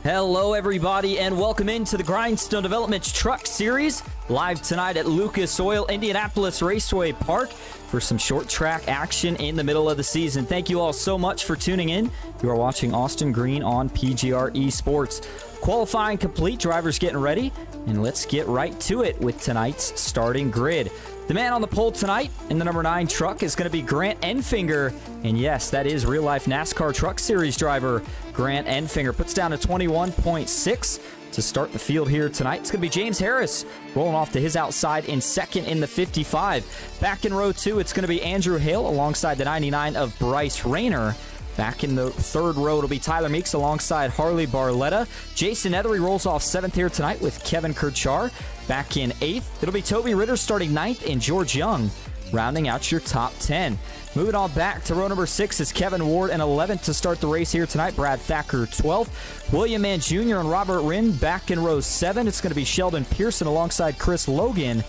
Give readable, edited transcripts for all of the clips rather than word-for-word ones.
Hello everybody and welcome into the Grindstone Developments Truck Series, live tonight at Lucas Oil Indianapolis Raceway Park for some short track action in the middle of the season. Thank you all so much for tuning in. You are watching Austin Green on PGR eSports. Qualifying complete, drivers getting ready, and let's get right to it with tonight's starting grid. The man on the pole tonight in the number 9 truck is going to be Grant Enfinger. And yes, that is real-life NASCAR Truck Series driver Grant Enfinger. Puts down a 21.6 to start the field here tonight. It's going to be James Harris rolling off to his outside in second in the 55. Back in row 2, it's going to be Andrew Hale alongside the 99 of Bryce Rayner. Back in the third row, it'll be Tyler Meeks alongside Harley Barletta. Jason Ethery rolls off 7th here tonight with Kevin Kirchar. Back in 8th, it'll be Toby Ritter starting 9th and George Young rounding out your top 10. Moving on back to row number 6 is Kevin Ward in 11th to start the race here tonight. Brad Thacker 12th. William Mann Jr. and Robert Rinn back in row 7. It's going to be Sheldon Pearson alongside Chris Logan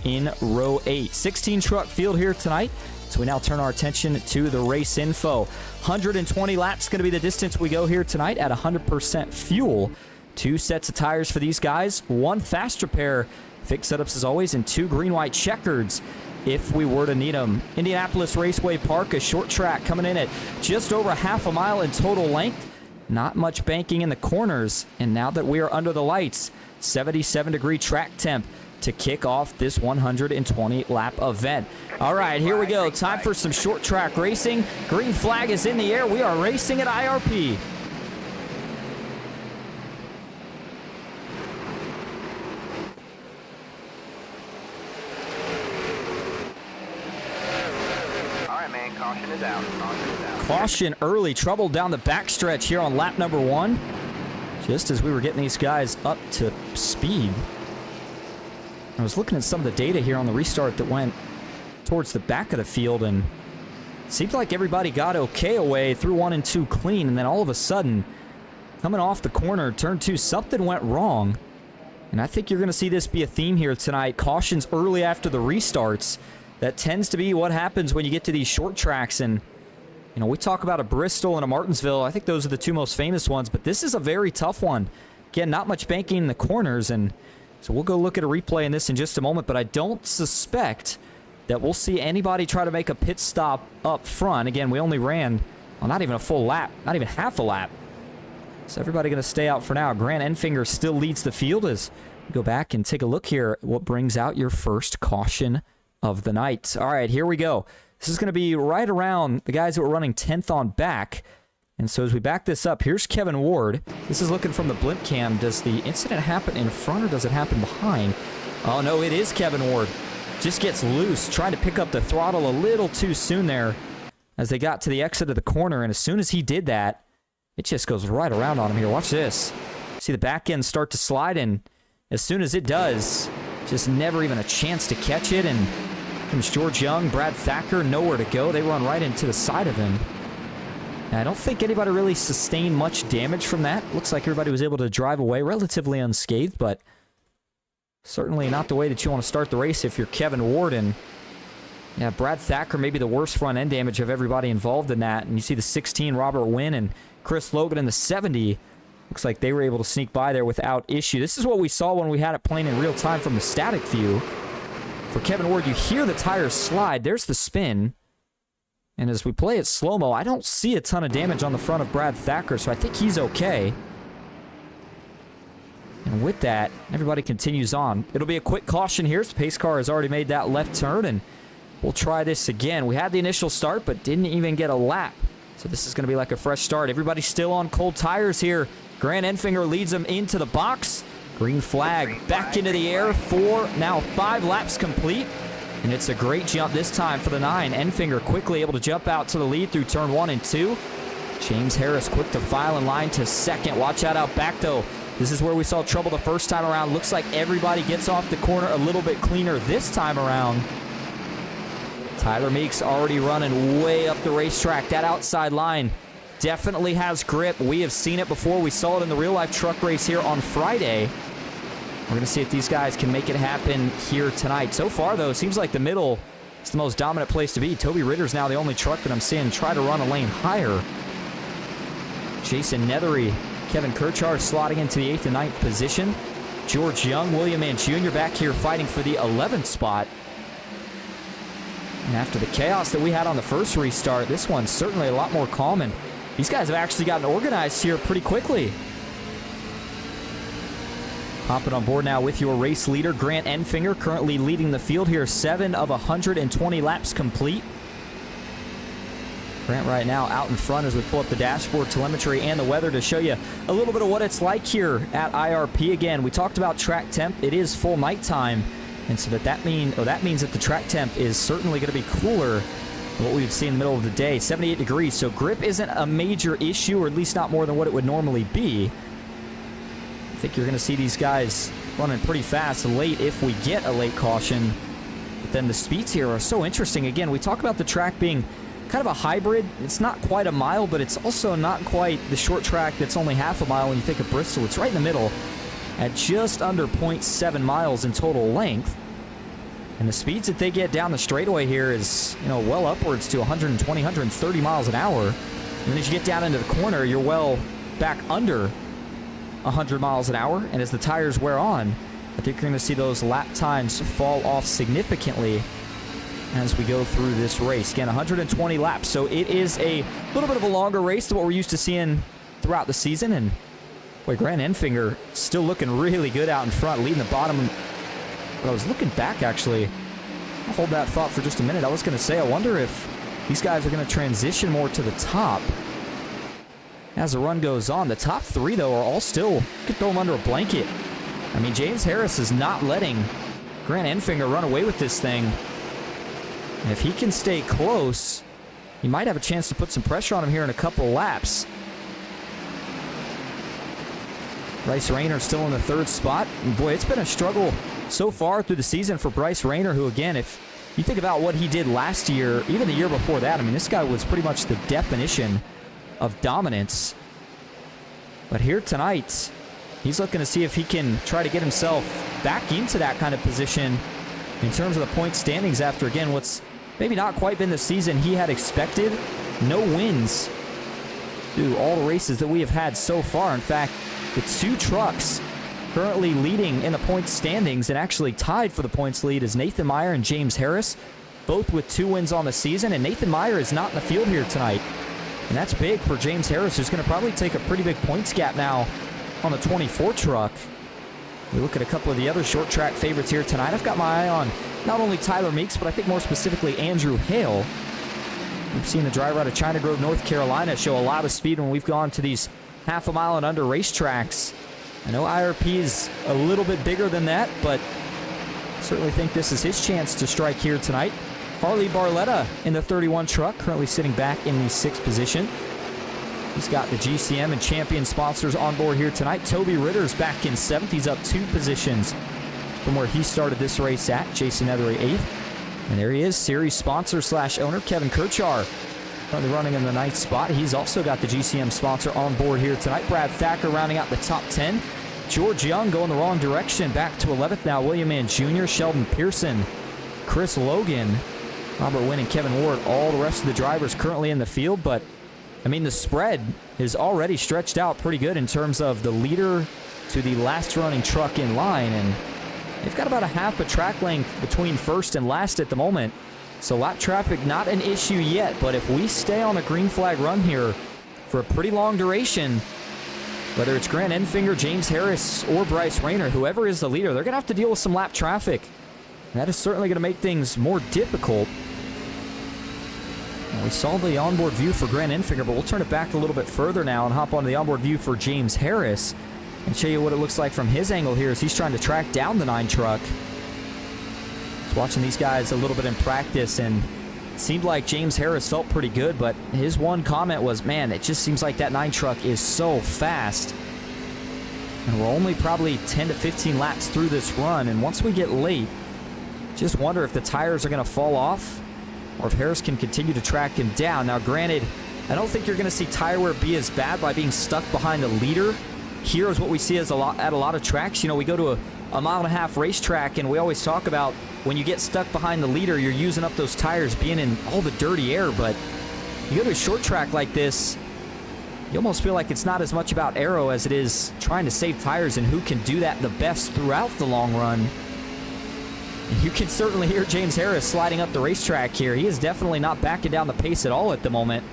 in row 8. 16 truck field here tonight. So we now turn our attention to the race info. 120 laps going to be the distance we go here tonight at 100% fuel. 2 sets of tires for these guys, 1 fast repair, fixed setups as always, and 2 green-white checkers if we were to need them. Indianapolis Raceway Park, a short track coming in at just over half a mile in total length. Not much banking in the corners, and now that we are under the lights, 77-degree track temp to kick off this 120-lap event. All right, here we go. Time for some short track racing. Green flag is in the air. We are racing at IRP. Caution is out. Caution early. Trouble down the backstretch here on lap number 1. Just as we were getting these guys up to speed. I was looking at some of the data here on the restart that went towards the back of the field, and it seemed like everybody got okay away through 1 and 2 clean, and then all of a sudden, coming off the corner, turn 2, something went wrong. And I think you're going to see this be a theme here tonight. Cautions early after the restarts. That tends to be what happens when you get to these short tracks. And, you know, we talk about a Bristol and a Martinsville. I think those are the 2 most famous ones. But this is a very tough one. Again, not much banking in the corners. And so we'll go look at a replay in this in just a moment. But I don't suspect that we'll see anybody try to make a pit stop up front. Again, we only ran, well, not even a full lap. Not even half a lap. So everybody going to stay out for now. Grant Enfinger still leads the field as we go back and take a look here at what brings out your first caution of the night. All right, here we go. This is going to be right around the guys that were running 10th on back. And so as we back this up, here's Kevin Ward. This is looking from the blimp cam. Does the incident happen in front or does it happen behind? Oh, no, it is Kevin Ward. Just gets loose, trying to pick up the throttle a little too soon there as they got to the exit of the corner. And as soon as he did that, it just goes right around on him here. Watch this. See the back end start to slide, and as soon as it does, just never even a chance to catch it. And comes George Young, Brad Thacker, nowhere to go. They run right into the side of him. And I don't think anybody really sustained much damage from that. Looks like everybody was able to drive away relatively unscathed, but certainly not the way that you want to start the race if you're Kevin Ward. And yeah, Brad Thacker may be the worst front end damage of everybody involved in that. And you see the 16, Robert Winn, and Chris Logan in the 70. Looks like they were able to sneak by there without issue. This is what we saw when we had it playing in real time from the static view. For Kevin Ward, you hear the tires slide. There's the spin. And as we play it slow-mo, I don't see a ton of damage on the front of Brad Thacker, so I think he's okay. And with that, everybody continues on. It'll be a quick caution here. The pace car has already made that left turn, and we'll try this again. We had the initial start, but didn't even get a lap. So this is going to be like a fresh start. Everybody's still on cold tires here. Grant Enfinger leads them into the box. Green flag back into the air. 4, now 5 laps complete. And it's a great jump this time for the 9. Enfinger quickly able to jump out to the lead through turn 1 and 2. James Harris quick to file in line to second. Watch out back, though. This is where we saw trouble the first time around. Looks like everybody gets off the corner a little bit cleaner this time around. Tyler Meeks already running way up the racetrack. That outside line definitely has grip. We have seen it before. We saw it in the real-life truck race here on Friday. We're going to see if these guys can make it happen here tonight. So far, though, it seems like the middle is the most dominant place to be. Toby Ritter's now the only truck that I'm seeing try to run a lane higher. Jason Nethery Kevin Kirchar slotting into the 8th and 9th position. George Young, William Mann Jr. back here fighting for the 11th spot. And after the chaos that we had on the first restart, this one's certainly a lot more calm, and these guys have actually gotten organized here pretty quickly. Hopping on board now with your race leader, Grant Enfinger, currently leading the field here, 7 of 120 laps complete. Grant right now out in front as we pull up the dashboard telemetry and the weather to show you a little bit of what it's like here at IRP. Again, we talked about track temp. It is full nighttime, and so that means that the track temp is certainly going to be cooler than what we would see in the middle of the day. 78 degrees, so grip isn't a major issue, or at least not more than what it would normally be. I think you're going to see these guys running pretty fast late if we get a late caution. But then the speeds here are so interesting. Again, we talk about the track being kind of a hybrid. It's not quite a mile, but it's also not quite the short track that's only half a mile when you think of Bristol. It's right in the middle at just under 0.7 miles in total length. And the speeds that they get down the straightaway here is, well upwards to 120, 130 miles an hour. And then as you get down into the corner, you're well back under 100 miles an hour. And as the tires wear on, I think you're going to see those lap times fall off significantly as we go through this race. Again, 120 laps, so it is a little bit of a longer race than what we're used to seeing throughout the season. And boy, Grant Enfinger still looking really good out in front, leading the bottom. But I was looking back, actually. I'll hold that thought for just a minute. I was going to say, I wonder if these guys are going to transition more to the top as the run goes on. The top 3, though, are all still, you could throw them under a blanket. I mean, James Harris is not letting Grant Enfinger run away with this thing. And if he can stay close, he might have a chance to put some pressure on him here in a couple laps. Bryce Rayner still in the 3rd spot. And boy, it's been a struggle so far through the season for Bryce Rayner, who, again, if you think about what he did last year, even the year before that, I mean, this guy was pretty much the definition of dominance. But here tonight, he's looking to see if he can try to get himself back into that kind of position in terms of the point standings after, again, what's maybe not quite been the season he had expected. No wins through all the races that we have had so far. In fact, the 2 trucks currently leading in the points standings and actually tied for the points lead is Nathan Meyer and James Harris, both with 2 wins on the season. And Nathan Meyer is not in the field here tonight. And that's big for James Harris, who's going to probably take a pretty big points gap now on the 24 truck. We look at a couple of the other short track favorites here tonight. I've got my eye on not only Tyler Meeks, but I think more specifically Andrew Hale. We've seen the driver out of China Grove, North Carolina show a lot of speed when we've gone to these half a mile and under racetracks. I know IRP is a little bit bigger than that, but certainly think this is his chance to strike here tonight. Harley Barletta in the 31 truck, currently sitting back in the 6th position. He's got the GCM and Champion sponsors on board here tonight. Toby Ritter's back in 7th. He's up 2 positions from where he started this race at. Jason Ethery 8th. And there he is, series sponsor / owner Kevin Kirchar, currently running in the 9th spot. He's also got the GCM sponsor on board here tonight. Brad Thacker rounding out the top 10. George Young going the wrong direction, back to 11th now. William Mann Jr., Sheldon Pearson, Chris Logan, Robert Wynn, and Kevin Ward. All the rest of the drivers currently in the field, but I mean, the spread is already stretched out pretty good in terms of the leader to the last running truck in line, and they've got about a half a track length between first and last at the moment. So lap traffic not an issue yet, but if we stay on a green flag run here for a pretty long duration, whether it's Grant Enfinger, James Harris, or Bryce Rayner, whoever is the leader, they're going to have to deal with some lap traffic. And that is certainly going to make things more difficult. We saw the onboard view for Grant Enfinger, but we'll turn it back a little bit further now and hop onto the onboard view for James Harris and show you what it looks like from his angle here as he's trying to track down the 9 truck. Just watching these guys a little bit in practice, and it seemed like James Harris felt pretty good, but his one comment was, man, it just seems like that 9 truck is so fast. And we're only probably 10 to 15 laps through this run, and once we get late, just wonder if the tires are going to fall off or if Harris can continue to track him down. Now, granted, I don't think you're going to see tire wear be as bad by being stuck behind the leader. Here is what we see at a lot of tracks. You know, we go to a mile-and-a-half racetrack, and we always talk about when you get stuck behind the leader, you're using up those tires, being in all the dirty air. But you go to a short track like this, you almost feel like it's not as much about aero as it is trying to save tires and who can do that the best throughout the long run. You can certainly hear James Harris sliding up the racetrack here. He is definitely not backing down the pace at all at the moment.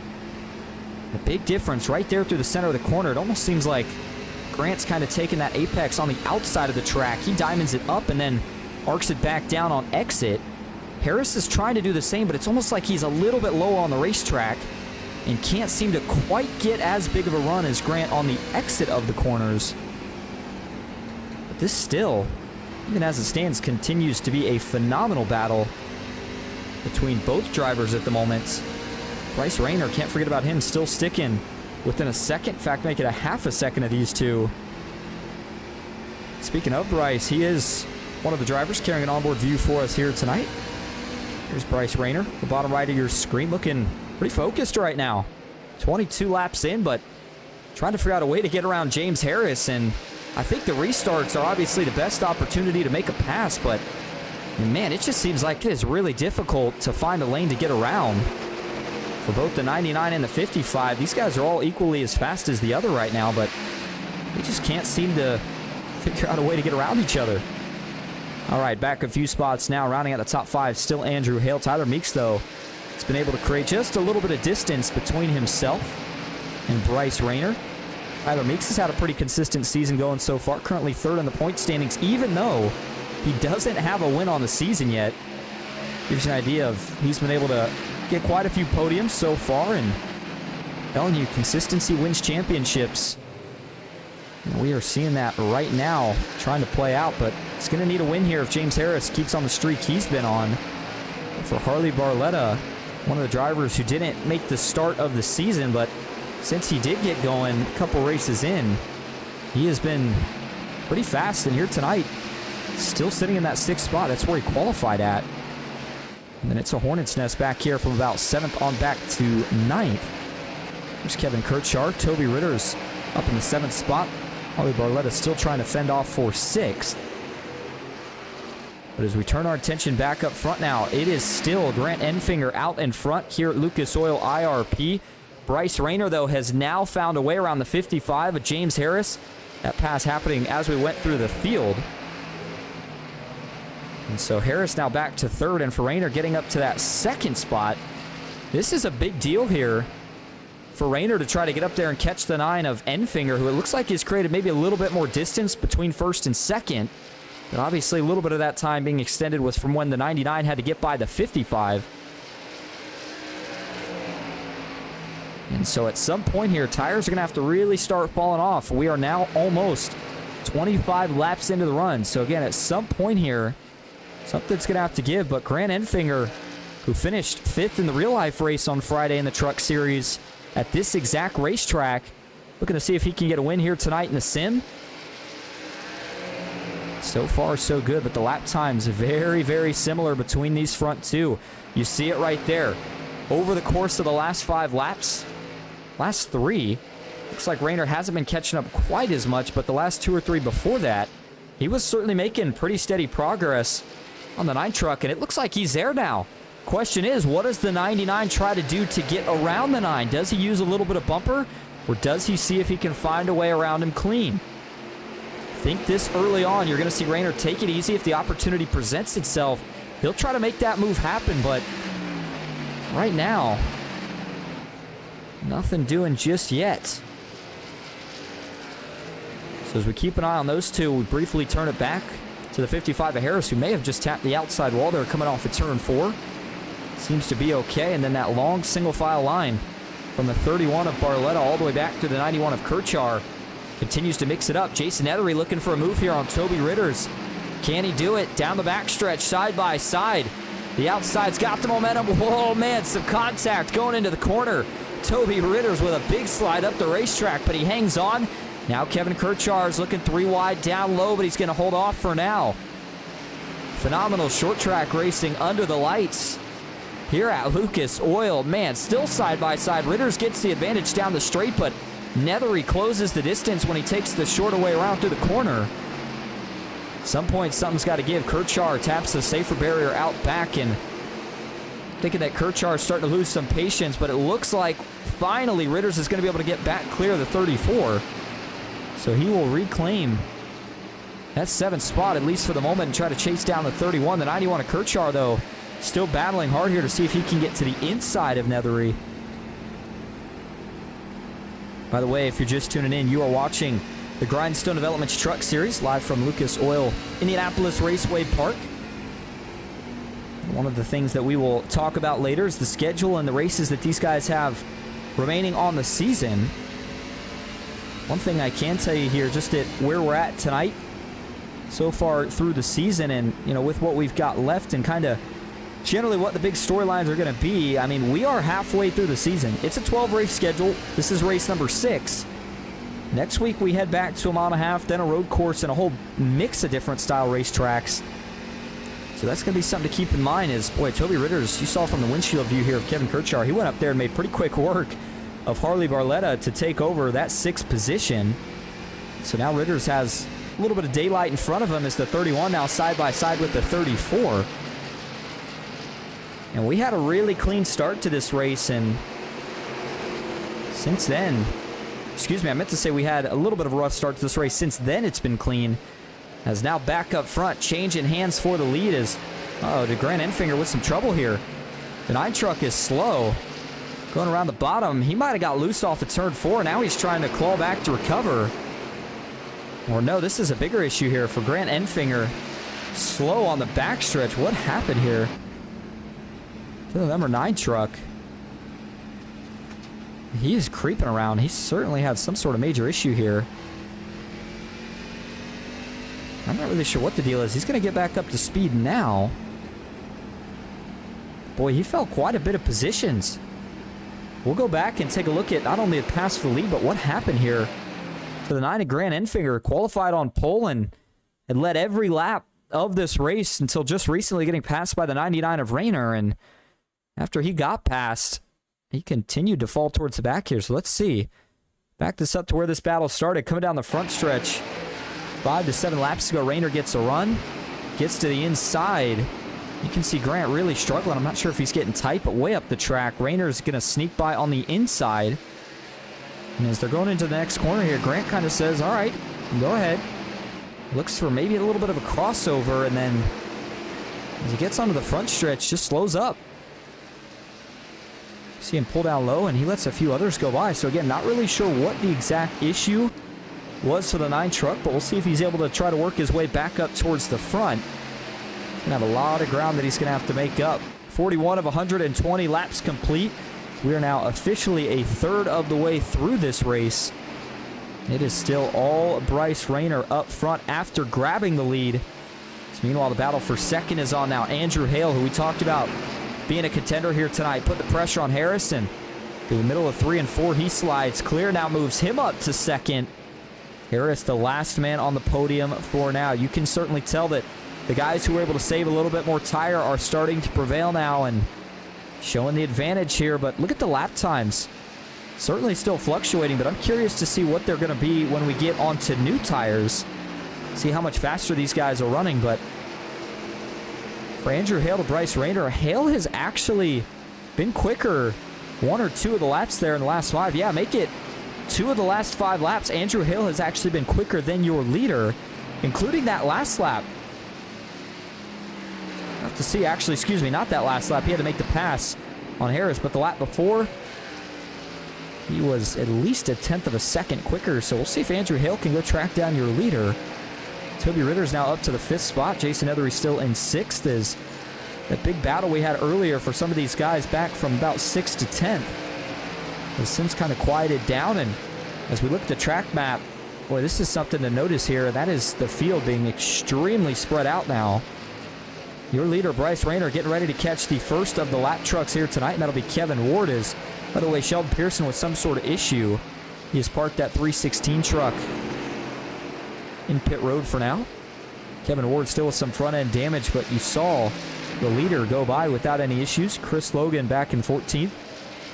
A big difference right there through the center of the corner. It almost seems like Grant's kind of taking that apex on the outside of the track. He diamonds it up and then arcs it back down on exit. Harris is trying to do the same, but it's almost like he's a little bit low on the racetrack and can't seem to quite get as big of a run as Grant on the exit of the corners. But this still, even as it stands, continues to be a phenomenal battle between both drivers at the moment. Bryce Rayner, can't forget about him, still sticking within a second. In fact, make it a half a second of these two. Speaking of Bryce, he is one of the drivers carrying an onboard view for us here tonight. Here's Bryce Rayner, the bottom right of your screen, looking pretty focused right now. 22 laps in, but trying to figure out a way to get around James Harris, and I think the restarts are obviously the best opportunity to make a pass, but man, it just seems like it is really difficult to find a lane to get around. For both the 99 and the 55, these guys are all equally as fast as the other right now, but they just can't seem to figure out a way to get around each other. All right, back a few spots now, rounding out the top 5, still Andrew Hale. Tyler Meeks, though, has been able to create just a little bit of distance between himself and Bryce Rayner. Tyler Meeks has had a pretty consistent season going so far, currently 3rd in the point standings, even though he doesn't have a win on the season yet. Gives you an idea of he's been able to get quite a few podiums so far, and telling you, consistency wins championships. And we are seeing that right now, trying to play out, but it's going to need a win here if James Harris keeps on the streak he's been on. For Harley Barletta, one of the drivers who didn't make the start of the season, but since he did get going a couple races in, he has been pretty fast, and here tonight, still sitting in that 6th spot. That's where he qualified at. And then it's a hornet's nest back here from about 7th on back to 9th. There's Kevin Kirchar. Toby Ritter's up in the 7th spot. Harley Barletta still trying to fend off for 6th. But as we turn our attention back up front now, it is still Grant Enfinger out in front here at Lucas Oil IRP. Bryce Rayner, though, has now found a way around the 55 of James Harris. That pass happening as we went through the field. And so Harris now back to 3rd, and for Rayner getting up to that 2nd spot. This is a big deal here for Rayner to try to get up there and catch the 9 of Enfinger, who it looks like has created maybe a little bit more distance between 1st and 2nd. But obviously a little bit of that time being extended was from when the 99 had to get by the 55. And so at some point here, tires are going to have to really start falling off. We are now almost 25 laps into the run. So again, at some point here, something's going to have to give. But Grant Enfinger, who finished 5th in the real-life race on Friday in the Truck Series at this exact racetrack, looking to see if he can get a win here tonight in the sim. So far, so good, but the lap times very, very similar between these front two. You see it right there. Over the course of the last 5 laps, last 3, looks like Rayner hasn't been catching up quite as much, but the last 2 or 3 before that, he was certainly making pretty steady progress on the 9 truck, and it looks like he's there now. Question is, what does the 99 try to do to get around the 9? Does he use a little bit of bumper, or does he see if he can find a way around him clean? I think this early on, you're going to see Rayner take it easy. If the opportunity presents itself, he'll try to make that move happen, but right now, nothing doing just yet. So as we keep an eye on those two, we briefly turn it back to the 55 of Harris, who may have just tapped the outside wall there coming off of turn 4. Seems to be okay, and then that long single file line from the 31 of Barletta all the way back to the 91 of Kirchar continues to mix it up. Jason Ethery looking for a move here on Toby Ritters. Can he do it? Down the backstretch, side by side. The outside's got the momentum. Whoa, man, some contact going into the corner. Toby Ritters with a big slide up the racetrack, but he hangs on. Now Kevin Kirchar is looking 3 wide down low, but he's going to hold off for now. Phenomenal short track racing under the lights here at Lucas Oil. Man, still side by side. Ritters gets the advantage down the straight, but Nethery closes the distance when he takes the shorter way around through the corner. Some point, something's got to give. Kirchar taps the safer barrier out back, and thinking that Kirchar is starting to lose some patience, but it looks like finally Ritters is going to be able to get back clear of the 34. So he will reclaim that 7th spot, at least for the moment, and try to chase down the 31. The 91 of Kirchar, though, still battling hard here to see if he can get to the inside of Nethery. By the way, if you're just tuning in, you are watching the Grindstone Developments Truck Series live from Lucas Oil Indianapolis Raceway Park. One of the things that we will talk about later is the schedule and the races that these guys have remaining on the season. One thing I can tell you here, just at where we're at tonight, so far through the season, and with what we've got left and kind of generally what the big storylines are going to be, I mean, we are halfway through the season. It's a 12-race schedule. This is race number 6. Next week we head back to a mile and a half, then a road course, and a whole mix of different style racetracks. So that's going to be something to keep in mind. Is, boy, Toby Ritters, you saw from the windshield view here of Kevin Kirchar, he went up there and made pretty quick work of Harley Barletta to take over that 6th position. So now Ritters has a little bit of daylight in front of him as the 31 now side by side with the 34. And we had a really clean start to this race, and since then, I meant to say we had a little bit of a rough start to this race. Since then, it's been clean. As now back up front, changing hands for the lead is, the Grant Enfinger with some trouble here. The 9 truck is slow. Going around the bottom, he might have got loose off of turn 4. Now he's trying to claw back to recover. Or no, this is a bigger issue here for Grant Enfinger. Slow on the backstretch. What happened here? To the number 9 truck. He is creeping around. He certainly had some sort of major issue here. I'm not really sure what the deal is. He's going to get back up to speed now. Boy, he fell quite a bit of positions. We'll go back and take a look at not only the pass for the lead, but what happened here. So the 9 of Grant Enfinger qualified on pole and had led every lap of this race until just recently getting passed by the 99 of Rayner. And after he got passed, he continued to fall towards the back here. So let's see. Back this up to where this battle started. Coming down the front stretch. 5 to 7 laps ago, Rayner gets a run. Gets to the inside. You can see Grant really struggling. I'm not sure if he's getting tight, but way up the track. Rayner's going to sneak by on the inside. And as they're going into the next corner here, Grant kind of says, all right, go ahead. Looks for maybe a little bit of a crossover, and then as he gets onto the front stretch, just slows up. See him pull down low, and he lets a few others go by. So again, not really sure what the exact issue was for the 9 truck, but we'll see if he's able to try to work his way back up towards the front. He's going to have a lot of ground that he's going to have to make up. 41 of 120 laps complete. We are now officially a third of the way through this race. It is still all Bryce Rayner up front after grabbing the lead. So meanwhile, the battle for second is on now. Andrew Hale, who we talked about being a contender here tonight, put the pressure on Harrison. Through the middle of 3 and 4, he slides clear, now moves him up to second. Harris, the last man on the podium for now. You can certainly tell that the guys who were able to save a little bit more tire are starting to prevail now and showing the advantage here. But look at the lap times. Certainly still fluctuating, but I'm curious to see what they're going to be when we get onto new tires. See how much faster these guys are running. But for Andrew Hale to Bryce Rayner, Hale has actually been quicker 1 or 2 of the laps there in the last 5. Yeah, make it 2 of the last 5 laps. Andrew Hale has actually been quicker than your leader, including that last lap. I have to see, actually, excuse me, not that last lap. He had to make the pass on Harris, but the lap before, he was at least a 1/10 of a second quicker. So we'll see if Andrew Hale can go track down your leader. Toby Ritter's now up to the 5th spot. Jason Ethery still in 6th. Is that big battle we had earlier for some of these guys back from about 6th to 10th has since kind of quieted down. And as we look at the track map, boy, this is something to notice here. That is the field being extremely spread out now. Your leader, Bryce Rayner, getting ready to catch the first of the lap trucks here tonight, and that'll be Kevin Ward. Is, by the way, Sheldon Pearson with some sort of issue. He has parked that 316 truck in pit road for now. Kevin Ward still with some front-end damage, but you saw the leader go by without any issues. Chris Logan back in 14th.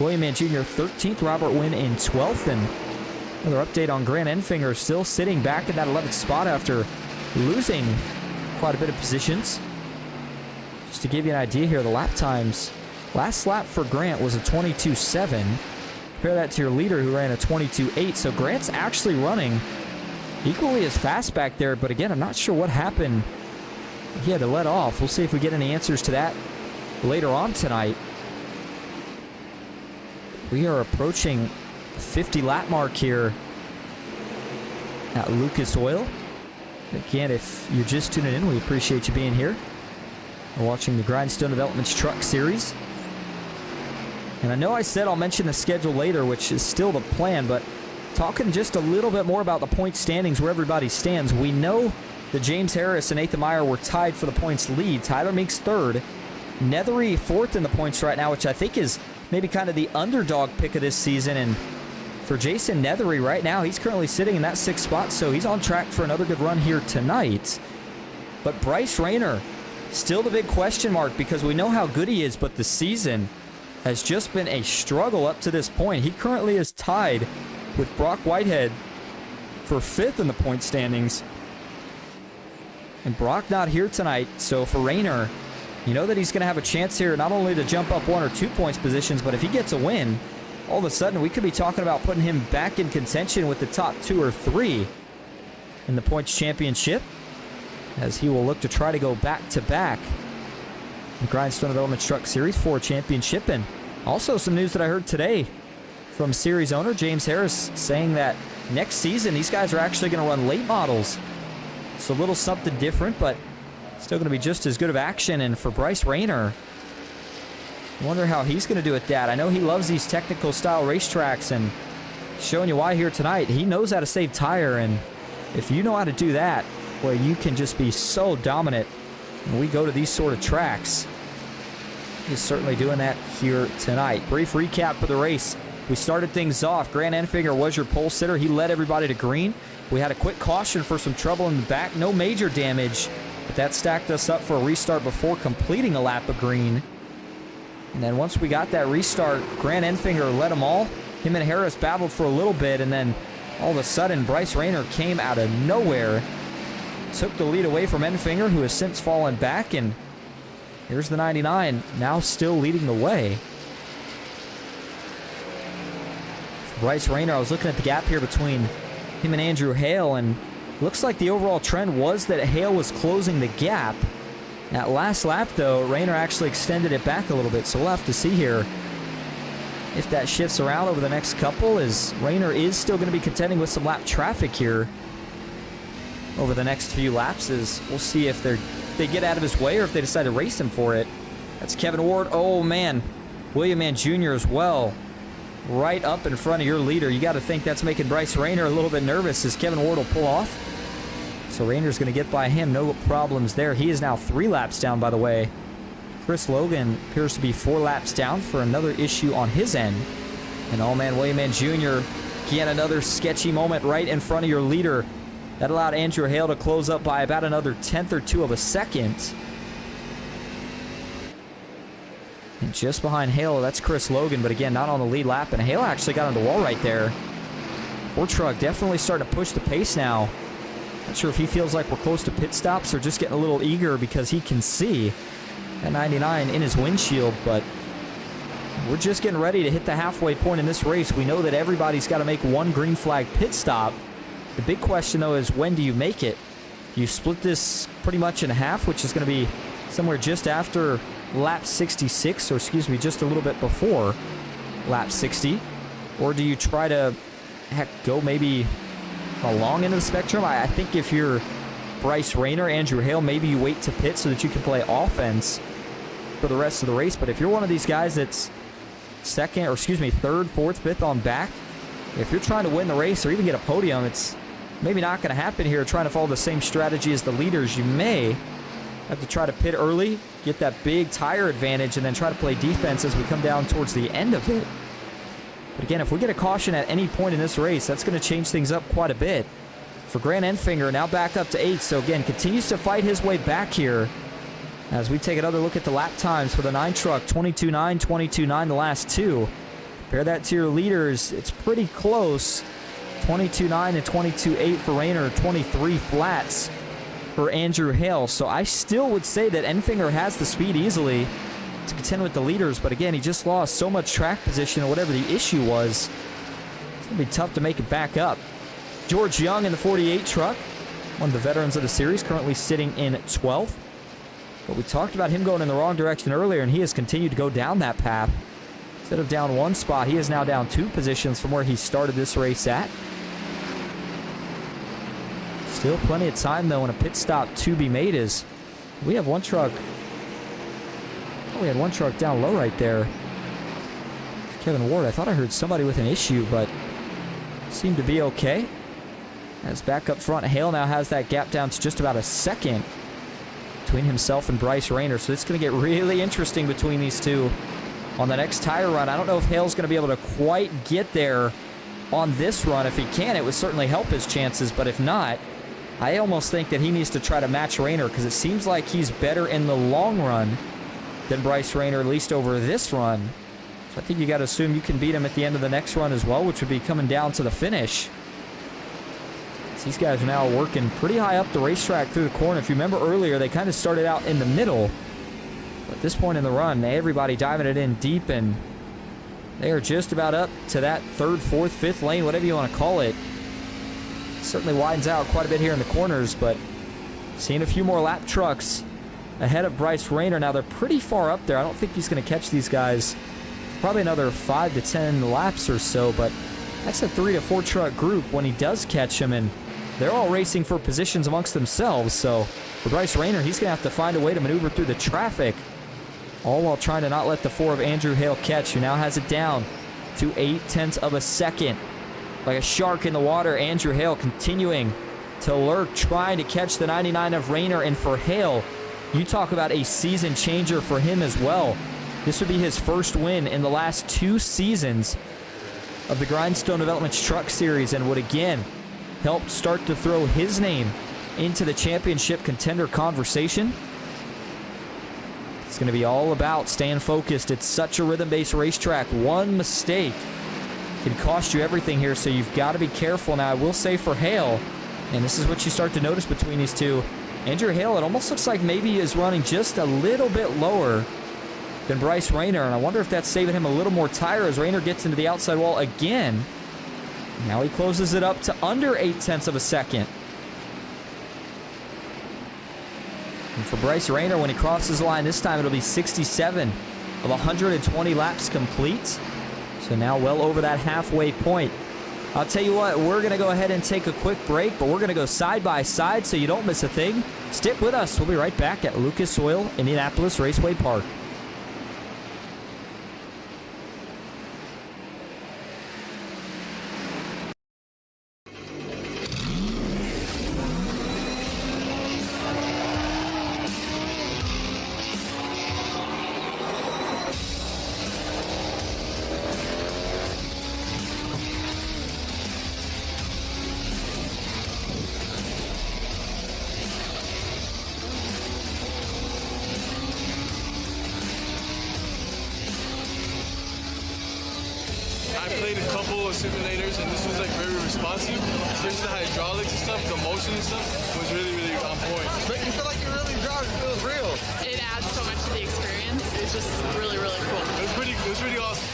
William Mann Jr. 13th. Robert Wynn in 12th. And another update on Grant Enfinger, still sitting back in that 11th spot after losing quite a bit of positions. Just to give you an idea here, the lap times Last lap for Grant was a 22.7. Compare that to your leader who ran a 22.8. So Grant's actually running equally as fast back there. But again, I'm not sure what happened. He had to let off. We'll see if we get any answers to that later on tonight. We are approaching the 50 lap mark here at Lucas Oil. Again, if you're just tuning in, we appreciate you being here. We're watching the Grindstone Developments Truck Series. And I know I said I'll mention the schedule later, which is still the plan, but talking just a little bit more about the point standings, where everybody stands. We know that James Harris and Nathan Meyer were tied for the points lead. Tyler Meeks third. Nethery fourth in the points right now, which I think is maybe kind of the underdog pick of this season. And for Jason Nethery right now, he's currently sitting in that 6th spot, so he's on track for another good run here tonight. But Bryce Rayner, still the big question mark, because we know how good he is, but the season has just been a struggle up to this point. He currently is tied with Brock Whitehead for 5th in the point standings. And Brock not here tonight, so for Rayner, you know that he's going to have a chance here not only to jump up 1 or 2 points positions, but if he gets a win, all of a sudden we could be talking about putting him back in contention with the top 2 or 3 in the points championship, as he will look to try to go back-to-back the Grindstone Developments Truck Series 4 championship. And also some news that I heard today from series owner James Harris saying that next season these guys are actually going to run late models. So a little something different, but still going to be just as good of action. And for Bryce Rayner, I wonder how he's going to do at that. I know he loves these technical style racetracks, and showing you why here tonight. He knows how to save tire, and if you know how to do that, boy, you can just be so dominant when we go to these sort of tracks. He's certainly doing that here tonight. Brief recap for the race. We started things off. Grant Enfinger was your pole sitter. He led everybody to green. We had a quick caution for some trouble in the back. No major damage, but that stacked us up for a restart before completing a lap of green. And then once we got that restart, Grant Enfinger led them all. Him and Harris battled for a little bit, and then all of a sudden, Bryce Rayner came out of nowhere, took the lead away from Enfinger, who has since fallen back, and here's the 99, now still leading the way. For Bryce Rayner, I was looking at the gap here between him and Andrew Hale, and looks like the overall trend was that Hale was closing the gap. That last lap, though, Rayner actually extended it back a little bit, so we'll have to see here if that shifts around over the next couple, as Rayner is still going to be contending with some lap traffic here over the next few laps. As we'll see if they get out of his way or if they decide to race him for it. That's Kevin Ward. Oh, man. William Mann Jr. as well, right up in front of your leader. You got to think that's making Bryce Rayner a little bit nervous, as Kevin Ward will pull off. So Rayner's going to get by him. No problems there. He is now 3 laps down, by the way. Chris Logan appears to be 4 laps down for another issue on his end. And oh man, William Mann Jr. again, another sketchy moment right in front of your leader. That allowed Andrew Hale to close up by about another 1/10 or 2 of a second. And just behind Hale, that's Chris Logan, but again, not on the lead lap. And Hale actually got on the wall right there. Ford truck definitely starting to push the pace now. Not sure if he feels like we're close to pit stops or just getting a little eager because he can see that 99 in his windshield, but we're just getting ready to hit the halfway point in this race. We know that everybody's got to make 1 green flag pit stop. The big question, though, is when do you make it? You split this pretty much in half, which is going to be somewhere just after lap 66, or excuse me, just a little bit before lap 60. Or do you try to, go maybe along into the spectrum? I think if you're Bryce Rayner, Andrew Hale, maybe you wait to pit so that you can play offense for the rest of the race. But if you're one of these guys that's third, fourth, fifth on back, if you're trying to win the race or even get a podium, it's maybe not going to happen here trying to follow the same strategy as the leaders. You may have to try to pit early, get that big tire advantage, and then try to play defense as we come down towards the end of it. But again, if we get a caution at any point in this race, that's going to change things up quite a bit. For Grant Enfinger, now back up to 8th. So again, continues to fight his way back here as we take another look at the lap times for the 9 truck. 22.9, 22.9 the last 2. Compare that to your leaders. It's pretty close. 22.9 and 22.8 for Rayner. 23 flats for Andrew Hale. So I still would say that Enfinger has the speed easily. to contend with the leaders, but again, he just lost so much track position or whatever the issue was. It's going to be tough to make it back up. George Young in the 48 truck, one of the veterans of the series, currently sitting in 12th. But we talked about him going in the wrong direction earlier, and he has continued to go down that path. Instead of down one spot, he is now down 2 positions from where he started this race at. Still plenty of time, though, and a pit stop to be made is we have one truck. Oh, we had one truck down low right there. It's Kevin Ward. I thought I heard somebody with an issue, but seemed to be okay. As back up front, Hale now has that gap down to just about a second between himself and Bryce Rayner. So it's going to get really interesting between these two on the next tire run. I don't know if Hale's going to be able to quite get there on this run. If he can, it would certainly help his chances, but if not, I almost think that he needs to try to match Rayner because it seems like he's better in the long run than Bryce Rayner, at least over this run. So I think you got to assume you can beat him at the end of the next run as well, which would be coming down to the finish. So these guys are now working pretty high up the racetrack through the corner. If you remember earlier, they kind of started out in the middle. But at this point in the run, everybody diving it in deep, and they are just about up to that 3rd, 4th, 5th lane, whatever you want to call it. Certainly widens out quite a bit here in the corners, but seeing a few more lap trucks ahead of Bryce Rayner. Now they're pretty far up there. I don't think he's going to catch these guys. Probably another 5 to 10 laps or so, but that's a 3 to 4 truck group when he does catch them, and they're all racing for positions amongst themselves. So for Bryce Rayner, he's going to have to find a way to maneuver through the traffic, all while trying to not let the 4 of Andrew Hale catch, who now has it down to 0.8 of a second. Like a shark in the water, Andrew Hale continuing to lurk, trying to catch the 99 of Rayner. And for Hale, you talk about a season changer for him as well. This would be his first win in the last 2 seasons of the Grindstone Developments Truck Series, and would again help start to throw his name into the championship contender conversation. It's going to be all about staying focused. It's such a rhythm-based racetrack. One mistake can cost you everything here, so you've got to be careful. Now, I will say for Hale, and this is what you start to notice between these two, Andrew Hale, it almost looks like maybe he is running just a little bit lower than Bryce Rayner, and I wonder if that's saving him a little more tire as Rayner gets into the outside wall again. Now he closes it up to under 0.8 of a second. And for Bryce Rayner, when he crosses the line this time, it'll be 67 of 120 laps complete. So now well over that halfway point. I'll tell you what, we're going to go ahead and take a quick break, but we're going to go side by side so you don't miss a thing. Stick with us. We'll be right back at Lucas Oil Indianapolis Raceway Park. I played a couple of simulators, and this was like very responsive. Especially the hydraulics and stuff, the motion and stuff was really, really on point. But you feel like you're really driving, it feels real. It adds so much to the experience. It's just really, really cool. It was pretty awesome.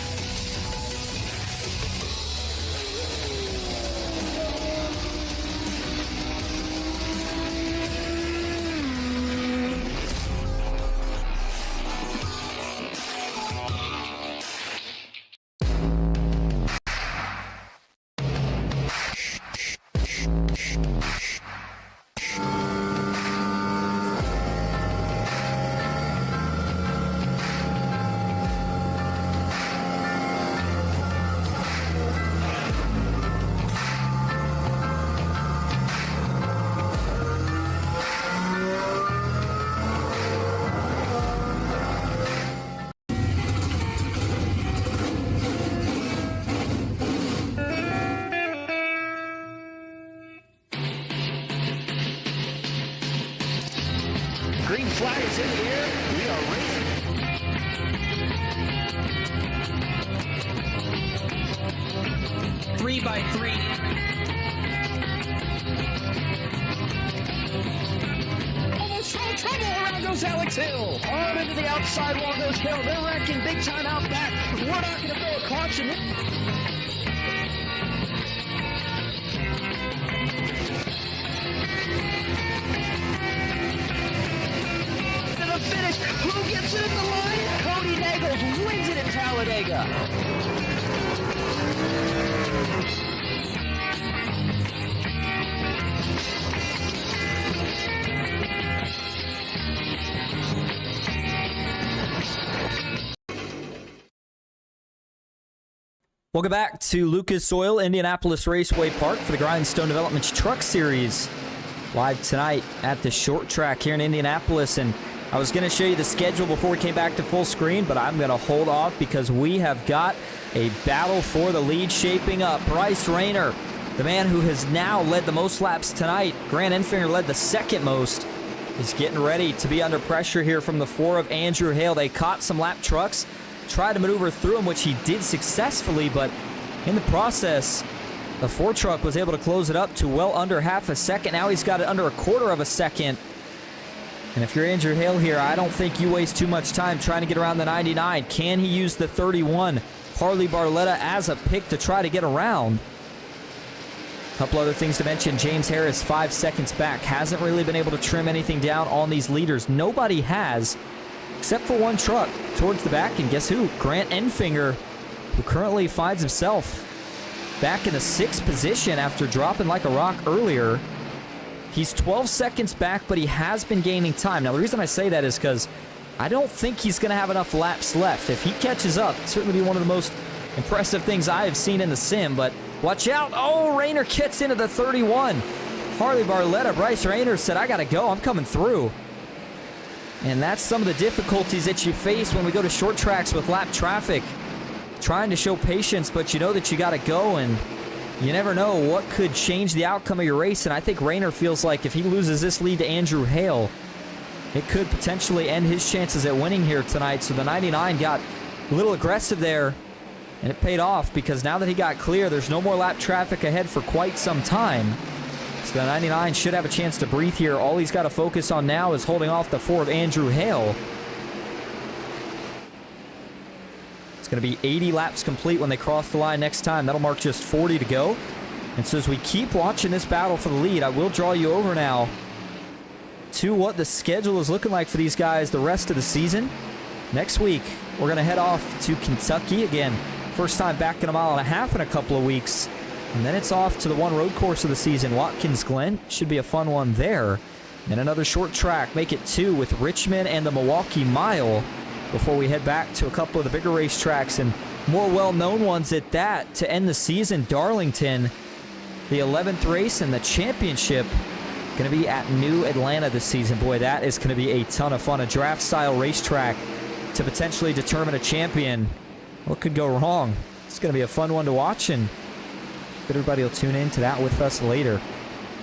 into the outside wall goes Hill. They're wrecking big time out back. We're not going to throw a caution. To the finish. Who gets it at the line? Cody Nagels wins it in Talladega. Welcome back to Lucas Oil Indianapolis Raceway Park for the Grindstone Developments Truck Series. Live tonight at the short track here in Indianapolis. And I was going to show you the schedule before we came back to full screen, but I'm going to hold off because we have got a battle for the lead shaping up. Bryce Rayner, the man who has now led the most laps tonight. Grant Enfinger led the second most. He's getting ready to be under pressure here from the four of Andrew Hale. They caught some lap trucks, tried to maneuver through them, which he did successfully, but in the process, the four truck was able to close it up to well under half a second. Now he's got it under a quarter of a second. And if you're Andrew Hale here, I don't think you waste too much time trying to get around the 99. Can he use the 31 Harley Barletta as a pick to try to get around? A couple other things to mention. James Harris, 5 seconds back. Hasn't really been able to trim anything down on these leaders. Nobody has, except for one truck towards the back. And guess who? Grant Enfinger, who currently finds himself back in the 6th position after dropping like a rock earlier. He's 12 seconds back, but he has been gaining time. Now, the reason I say that is because I don't think he's going to have enough laps left. If he catches up, it'll certainly be one of the most impressive things I have seen in the sim, but watch out. Oh, Rayner gets into the 31. Harley Barletta, Bryce Rayner said, I got to go. I'm coming through. And that's some of the difficulties that you face when we go to short tracks with lap traffic. Trying to show patience, but you know that you got to go, and you never know what could change the outcome of your race. And I think Rayner feels like if he loses this lead to Andrew Hale, it could potentially end his chances at winning here tonight. So the 99 got a little aggressive there, and it paid off because now that he got clear, there's no more lap traffic ahead for quite some time. So the 99 should have a chance to breathe here. All he's got to focus on now is holding off the four of Andrew Hale. It's going to be 80 laps complete when they cross the line next time. That'll mark just 40 to go. And so as we keep watching this battle for the lead, I will draw you over now to what the schedule is looking like for these guys the rest of the season. Next week, we're going to head off to Kentucky again. First time back in a mile and a half in a couple of weeks. And then it's off to the one road course of the season, Watkins Glen. Should be a fun one there. And another short track, make it 2 with Richmond and the Milwaukee Mile before we head back to a couple of the bigger racetracks and more well-known ones at that to end the season. Darlington, the 11th race and the championship, going to be at New Atlanta this season. Boy, that is going to be a ton of fun. A draft-style racetrack to potentially determine a champion. What could go wrong? It's going to be a fun one to watch, and everybody will tune in to that with us later.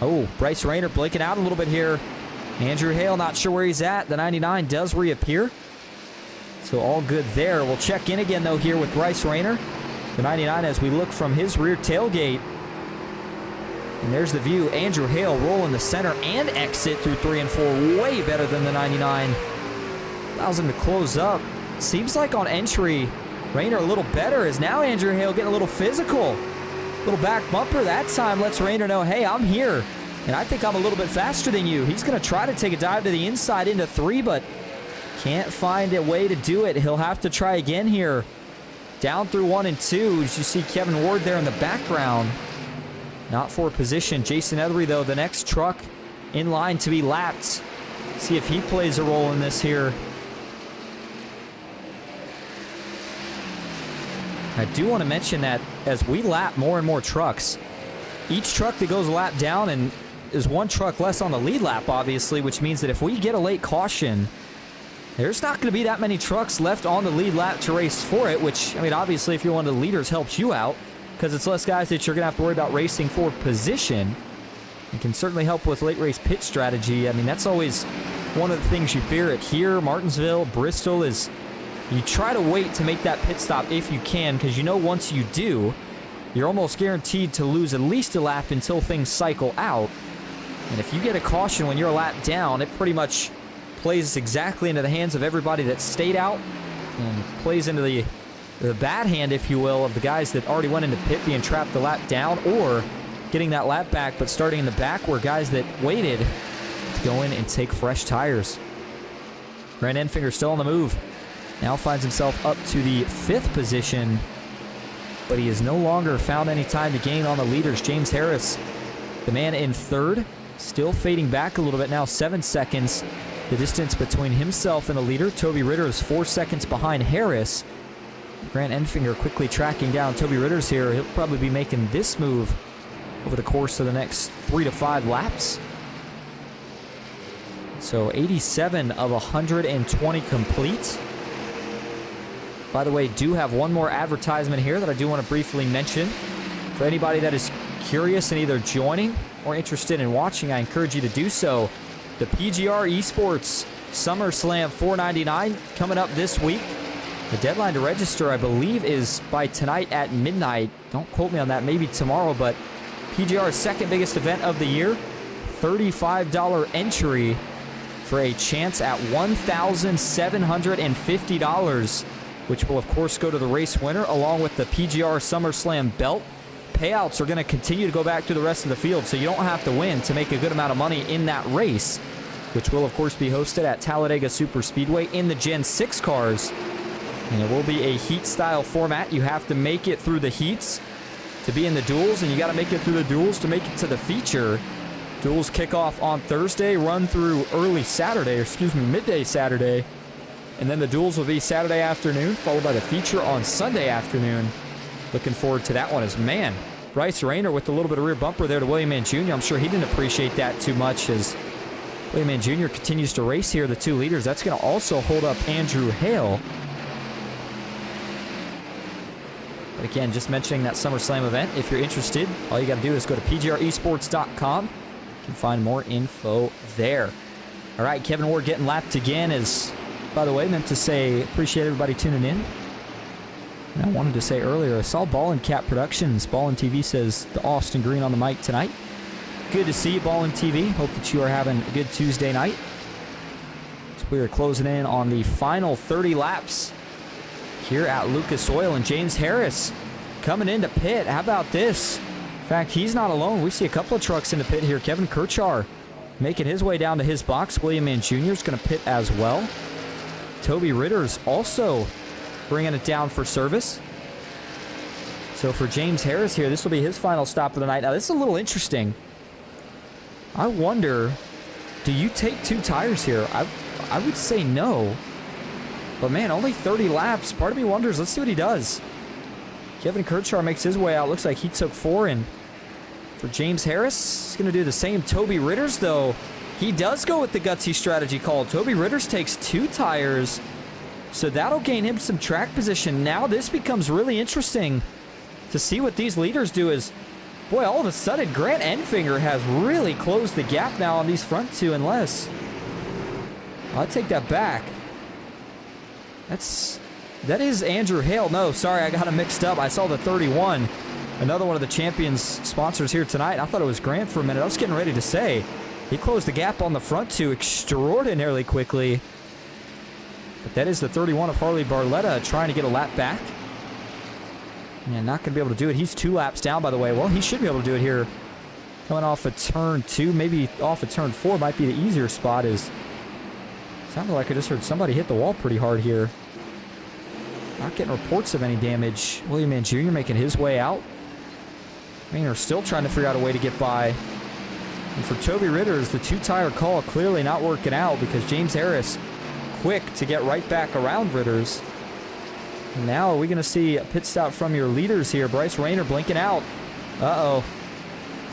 Oh, Bryce Rayner blinking out a little bit here. Andrew Hale not sure where he's at. The 99 does reappear. So all good there. We'll check in again, though, here with Bryce Rayner. The 99 as we look from his rear tailgate. And there's the view. Andrew Hale rolling the center and exit through 3 and 4. Way better than the 99. Allows him to close up. Seems like on entry, Rayner a little better. Is now Andrew Hale getting a little physical. Little back bumper that time lets Rayner know, hey, I'm here. And I think I'm a little bit faster than you. He's going to try to take a dive to the inside into 3, but can't find a way to do it. He'll have to try again here. Down through 1 and 2. As you see Kevin Ward there in the background. Not for position. Jason Ethery, though, the next truck in line to be lapped. See if he plays a role in this here. I do want to mention that as we lap more and more trucks, each truck that goes a lap down and is one truck less on the lead lap, obviously, which means that if we get a late caution, there's not going to be that many trucks left on the lead lap to race for it, which, I mean, obviously, if you're one of the leaders, helps you out because it's less guys that you're going to have to worry about racing for position. It can certainly help with late race pit strategy. I mean, that's always one of the things you fear at here, Martinsville, Bristol, is you try to wait to make that pit stop if you can, because you know once you do, you're almost guaranteed to lose at least a lap until things cycle out. And if you get a caution when you're a lap down, it pretty much plays exactly into the hands of everybody that stayed out and plays into the bad hand, if you will, of the guys that already went into pit being trapped the lap down or getting that lap back, but starting in the back were guys that waited to go in and take fresh tires. Grant Enfinger still on the move. Now finds himself up to the 5th position, but he has no longer found any time to gain on the leaders. James Harris, the man in 3rd, still fading back a little bit now, 7 seconds. The distance between himself and the leader. Toby Ritter is 4 seconds behind Harris. Grant Enfinger quickly tracking down Toby Ritter's here. He'll probably be making this move over the course of the next 3 to 5 laps. So 87 of 120 complete. By the way, do have one more advertisement here that I do want to briefly mention. For anybody that is curious in either joining or interested in watching, I encourage you to do so. The PGR eSports SummerSlam 499 coming up this week. The deadline to register, I believe, is by tonight at midnight. Don't quote me on that, maybe tomorrow, but PGR's second biggest event of the year. $35 entry for a chance at $1,750, which will, of course, go to the race winner, along with the PGR SummerSlam belt. Payouts are going to continue to go back to the rest of the field, so you don't have to win to make a good amount of money in that race, which will, of course, be hosted at Talladega Superspeedway in the Gen 6 cars. And it will be a heat-style format. You have to make it through the heats to be in the duels, and you got to make it through the duels to make it to the feature. Duels kick off on Thursday, run through midday Saturday. And then the duels will be Saturday afternoon, followed by the feature on Sunday afternoon. Looking forward to that one as, man, Bryce Rayner with a little bit of rear bumper there to William Mann Jr. I'm sure he didn't appreciate that too much as William Mann Jr. continues to race here, the 2 leaders. That's going to also hold up Andrew Hale. But again, just mentioning that SummerSlam event, if you're interested, all you got to do is go to pgresports.com. You can find more info there. All right, Kevin Ward getting lapped again is, by the way, meant to say appreciate everybody tuning in. And I wanted to say earlier, I saw Ballin' Cat Productions. Ballin' TV says the Austin Green on the mic tonight. Good to see you, Ballin' TV. Hope that you are having a good Tuesday night. So we are closing in on the final 30 laps here at Lucas Oil, and James Harris coming into pit. How about this? In fact, he's not alone. We see a couple of trucks in the pit here. Kevin Kirchar making his way down to his box. William Mann Jr. is going to pit as well. Toby Ritter's also bringing it down for service. So for James Harris here, this will be his final stop of the night. Now, this is a little interesting. I wonder, do you take 2 tires here? I would say no. But, man, only 30 laps. Part of me wonders. Let's see what he does. Kevin Kirchar makes his way out. Looks like he took 4. And for James Harris, he's going to do the same. Toby Ritter's, though, he does go with the gutsy strategy call. Toby Ritter's takes 2 tires. So that'll gain him some track position. Now this becomes really interesting to see what these leaders do is, boy, all of a sudden, Grant Enfinger has really closed the gap now on these front 2 unless... I'll take that back. That is Andrew Hale. No, sorry, I got him mixed up. I saw the 31. Another one of the Champions sponsors here tonight. I thought it was Grant for a minute. I was getting ready to say, he closed the gap on the front 2 extraordinarily quickly. But that is the 31 of Harley Barletta trying to get a lap back. And not going to be able to do it. He's 2 laps down, by the way. Well, he should be able to do it here. Coming off of turn 2, maybe off of turn 4 might be the easier spot. Sounded like I just heard somebody hit the wall pretty hard here. Not getting reports of any damage. William Mann Jr. making his way out. Rayner still trying to figure out a way to get by. And for Toby Ritter's, the 2-tire call clearly not working out because James Harris quick to get right back around Ritter's. And now are we going to see a pit stop from your leaders here? Bryce Rayner blinking out. Uh-oh.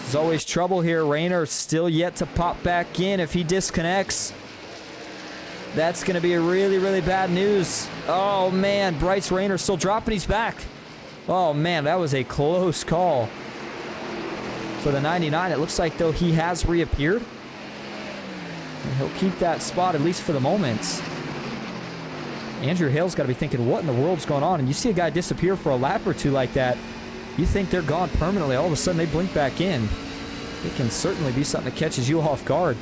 There's always trouble here. Rayner still yet to pop back in. If he disconnects, that's going to be a really, really bad news. Oh, man. Bryce Rayner still dropping his back. Oh, man. That was a close call. For the 99, it looks like, though, he has reappeared. And he'll keep that spot, at least for the moment. Andrew Hale's got to be thinking, what in the world's going on? And you see a guy disappear for a lap or 2 like that, you think they're gone permanently. All of a sudden, they blink back in. It can certainly be something that catches you off guard.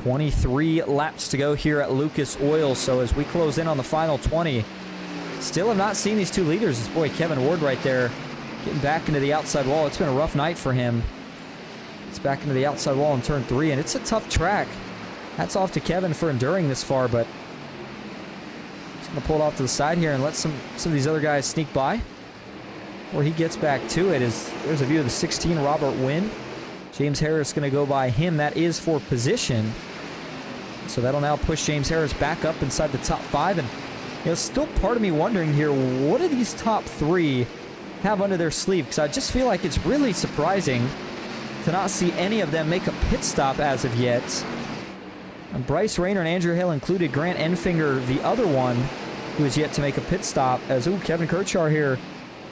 23 laps to go here at Lucas Oil. So as we close in on the final 20, still have not seen these two leaders. This boy Kevin Ward right there getting back into the outside wall. It's been a rough night for him. It's back into the outside wall in turn 3, and it's a tough track. Hats off to Kevin for enduring this far, but he's going to pull it off to the side here and let some of these other guys sneak by. Where he gets back to it there's a view of the 16, Robert Wynn. James Harris going to go by him. That is for position. So that'll now push James Harris back up inside the top 5. And still part of me wondering here, what do these top 3 have under their sleeve? Because I just feel like it's really surprising to not see any of them make a pit stop as of yet. And Bryce Rayner and Andrew Hale included. Grant Enfinger, the other one, who is yet to make a pit stop. As, Kevin Kirchar here,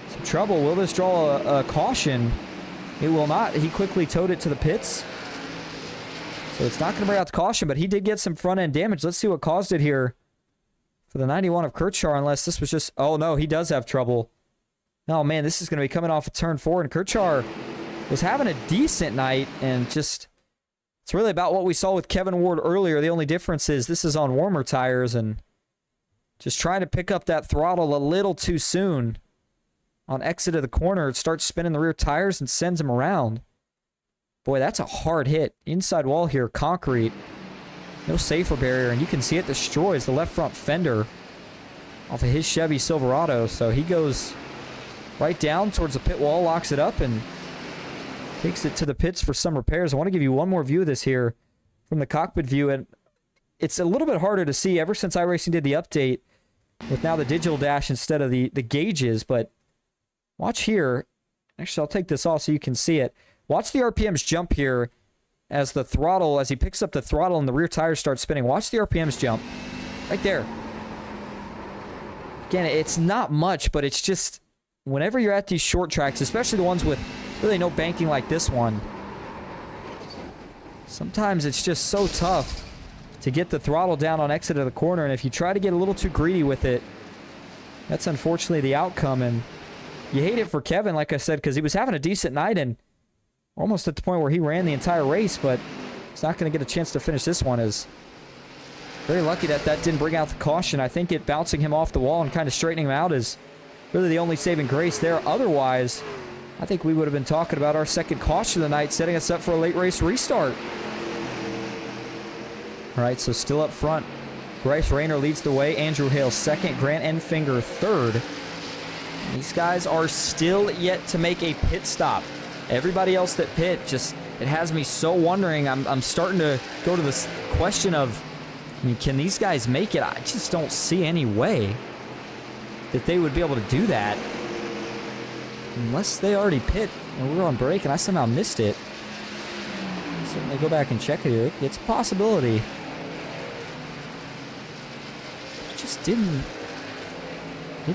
some trouble. Will this draw a caution? It will not. He quickly towed it to the pits. So it's not going to bring out the caution, but he did get some front-end damage. Let's see what caused it here for the 91 of Kirchar, unless this was just... Oh, no, he does have trouble. Oh, man, this is going to be coming off of turn 4, and Kirchar was having a decent night, and just... It's really about what we saw with Kevin Ward earlier. The only difference is this is on warmer tires, and just trying to pick up that throttle a little too soon. On exit of the corner, it starts spinning the rear tires and sends him around. Boy, that's a hard hit. Inside wall here, concrete. No safer barrier, and you can see it destroys the left front fender off of his Chevy Silverado. So he goes right down towards the pit wall, locks it up, and takes it to the pits for some repairs. I want to give you one more view of this here from the cockpit view, and it's a little bit harder to see ever since iRacing did the update with now the digital dash instead of the gauges, but watch here. Actually, I'll take this off so you can see it. Watch the RPMs jump here as he picks up the throttle and the rear tires start spinning. Watch the RPMs jump. Right there. Again, it's not much, but it's just, whenever you're at these short tracks, especially the ones with really no banking like this one, sometimes it's just so tough to get the throttle down on exit of the corner, and if you try to get a little too greedy with it, that's unfortunately the outcome. And you hate it for Kevin, like I said, because he was having a decent night and almost at the point where he ran the entire race, but he's not going to get a chance to finish this one. Is very lucky that didn't bring out the caution. I think it bouncing him off the wall and kind of straightening him out is really the only saving grace there. Otherwise, I think we would have been talking about our second caution of the night, setting us up for a late race restart. All right, so still up front, Bryce Rayner leads the way. Andrew Hale second. Grant Enfinger third. These guys are still yet to make a pit stop. Everybody else that pit, it has me so wondering. I'm starting to go to this question of, can these guys make it? I just don't see any way that they would be able to do that unless they already pit and we were on break and I somehow missed it. Certainly go back and check it here. It's a possibility. Just didn't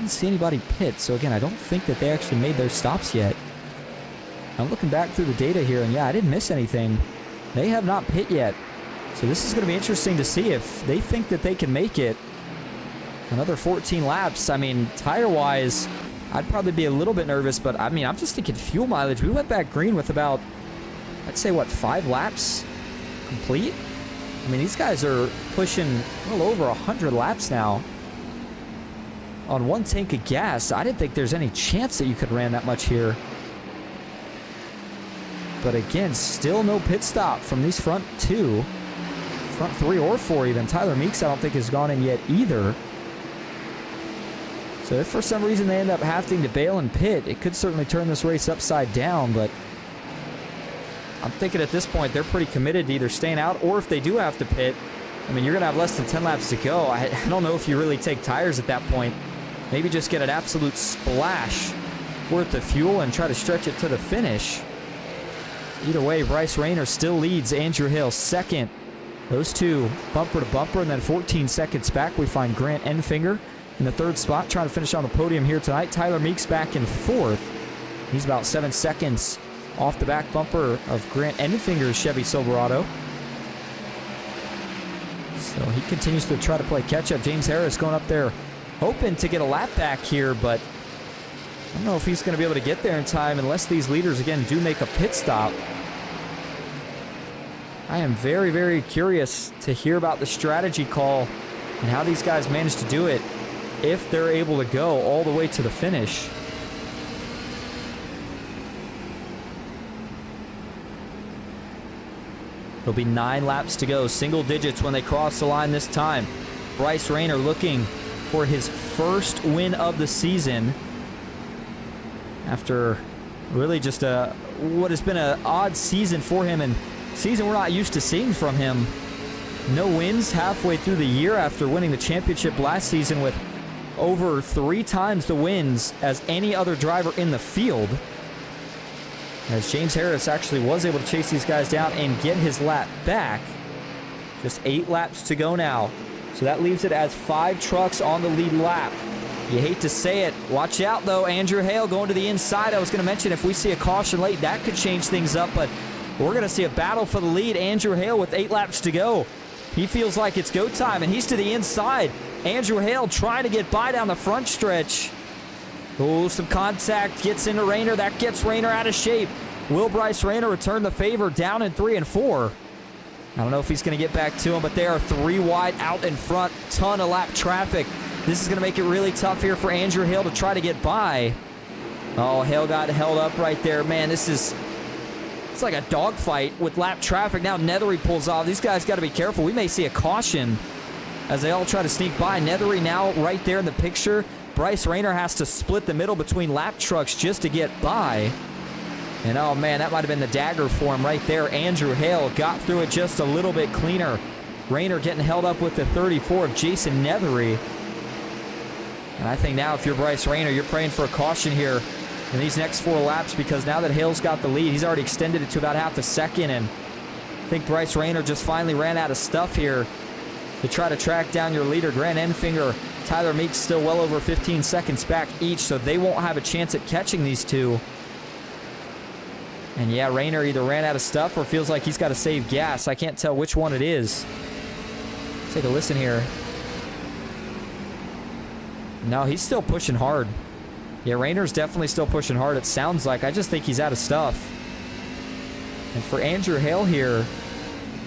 see anybody pit. So again, I don't think that they actually made their stops yet. I'm looking back through the data here, and yeah, I didn't miss anything. They have not pit yet. So this is going to be interesting to see if they think that they can make it. Another 14 laps. I mean, tire-wise, I'd probably be a little bit nervous, but I mean, I'm just thinking fuel mileage. We went back green with about, I'd say, 5 laps complete? I mean, these guys are pushing well over 100 laps now on one tank of gas. I didn't think there's any chance that you could ran that much here. But again, still no pit stop from these front 2. Front 3 or 4 even. Tyler Meeks I don't think has gone in yet either. So if for some reason they end up having to bail and pit, it could certainly turn this race upside down, but I'm thinking at this point they're pretty committed to either staying out, or if they do have to pit, I mean, you're going to have less than 10 laps to go. I don't know if you really take tires at that point. Maybe just get an absolute splash worth of fuel and try to stretch it to the finish. Either way, Bryce Rayner still leads. Andrew Hale second. Those two bumper to bumper, and then 14 seconds back we find Grant Enfinger in the third spot, trying to finish on the podium here tonight. Tyler Meeks back in fourth. He's about 7 seconds off the back bumper of Grant Enfinger's Chevy Silverado. So he continues to try to play catch-up. James Harris going up there hoping to get a lap back here, but I don't know if he's going to be able to get there in time unless these leaders, again, do make a pit stop. I am very, very curious to hear about the strategy call and how these guys managed to do it if they're able to go all the way to the finish. There'll be 9 laps to go, single digits when they cross the line this time. Bryce Rayner looking for his first win of the season after really just what has been an odd season for him, and season we're not used to seeing from him. No wins halfway through the year after winning the championship last season with over 3 times the wins as any other driver in the field. As James Harris actually was able to chase these guys down and get his lap back. Just 8 laps to go now. So that leaves it as 5 trucks on the lead lap. You hate to say it. Watch out, though. Andrew Hale going to the inside. I was going to mention if we see a caution late, that could change things up, but we're going to see a battle for the lead. Andrew Hale with 8 laps to go. He feels like it's go time, and he's to the inside. Andrew Hale trying to get by down the front stretch. Oh, some contact gets into Rayner. That gets Rayner out of shape. Will Bryce Rayner return the favor down in 3 and 4? I don't know if he's going to get back to him, but they are 3 wide out in front. Ton of lap traffic. This is going to make it really tough here for Andrew Hale to try to get by. Oh, Hale got held up right there. Man, it's like a dogfight with lap traffic. Now Nethery pulls off. These guys got to be careful. We may see a caution as they all try to sneak by. Nethery now right there in the picture. Bryce Rayner has to split the middle between lap trucks just to get by. And oh man, that might have been the dagger for him right there. Andrew Hale got through it just a little bit cleaner. Rayner getting held up with the 34 of Jason Nethery. And I think now if you're Bryce Rayner, you're praying for a caution here in these next 4 laps, because now that Hale's got the lead, he's already extended it to about half a second, and I think Bryce Rayner just finally ran out of stuff here to try to track down your leader. Grant Enfinger, Tyler Meeks still well over 15 seconds back each, so they won't have a chance at catching these two. And yeah, Rayner either ran out of stuff or feels like he's got to save gas. I can't tell which one it is. Let's take a listen here. No, he's still pushing hard. Yeah, Rayner's definitely still pushing hard, it sounds like. I just think he's out of stuff. And for Andrew Hale here,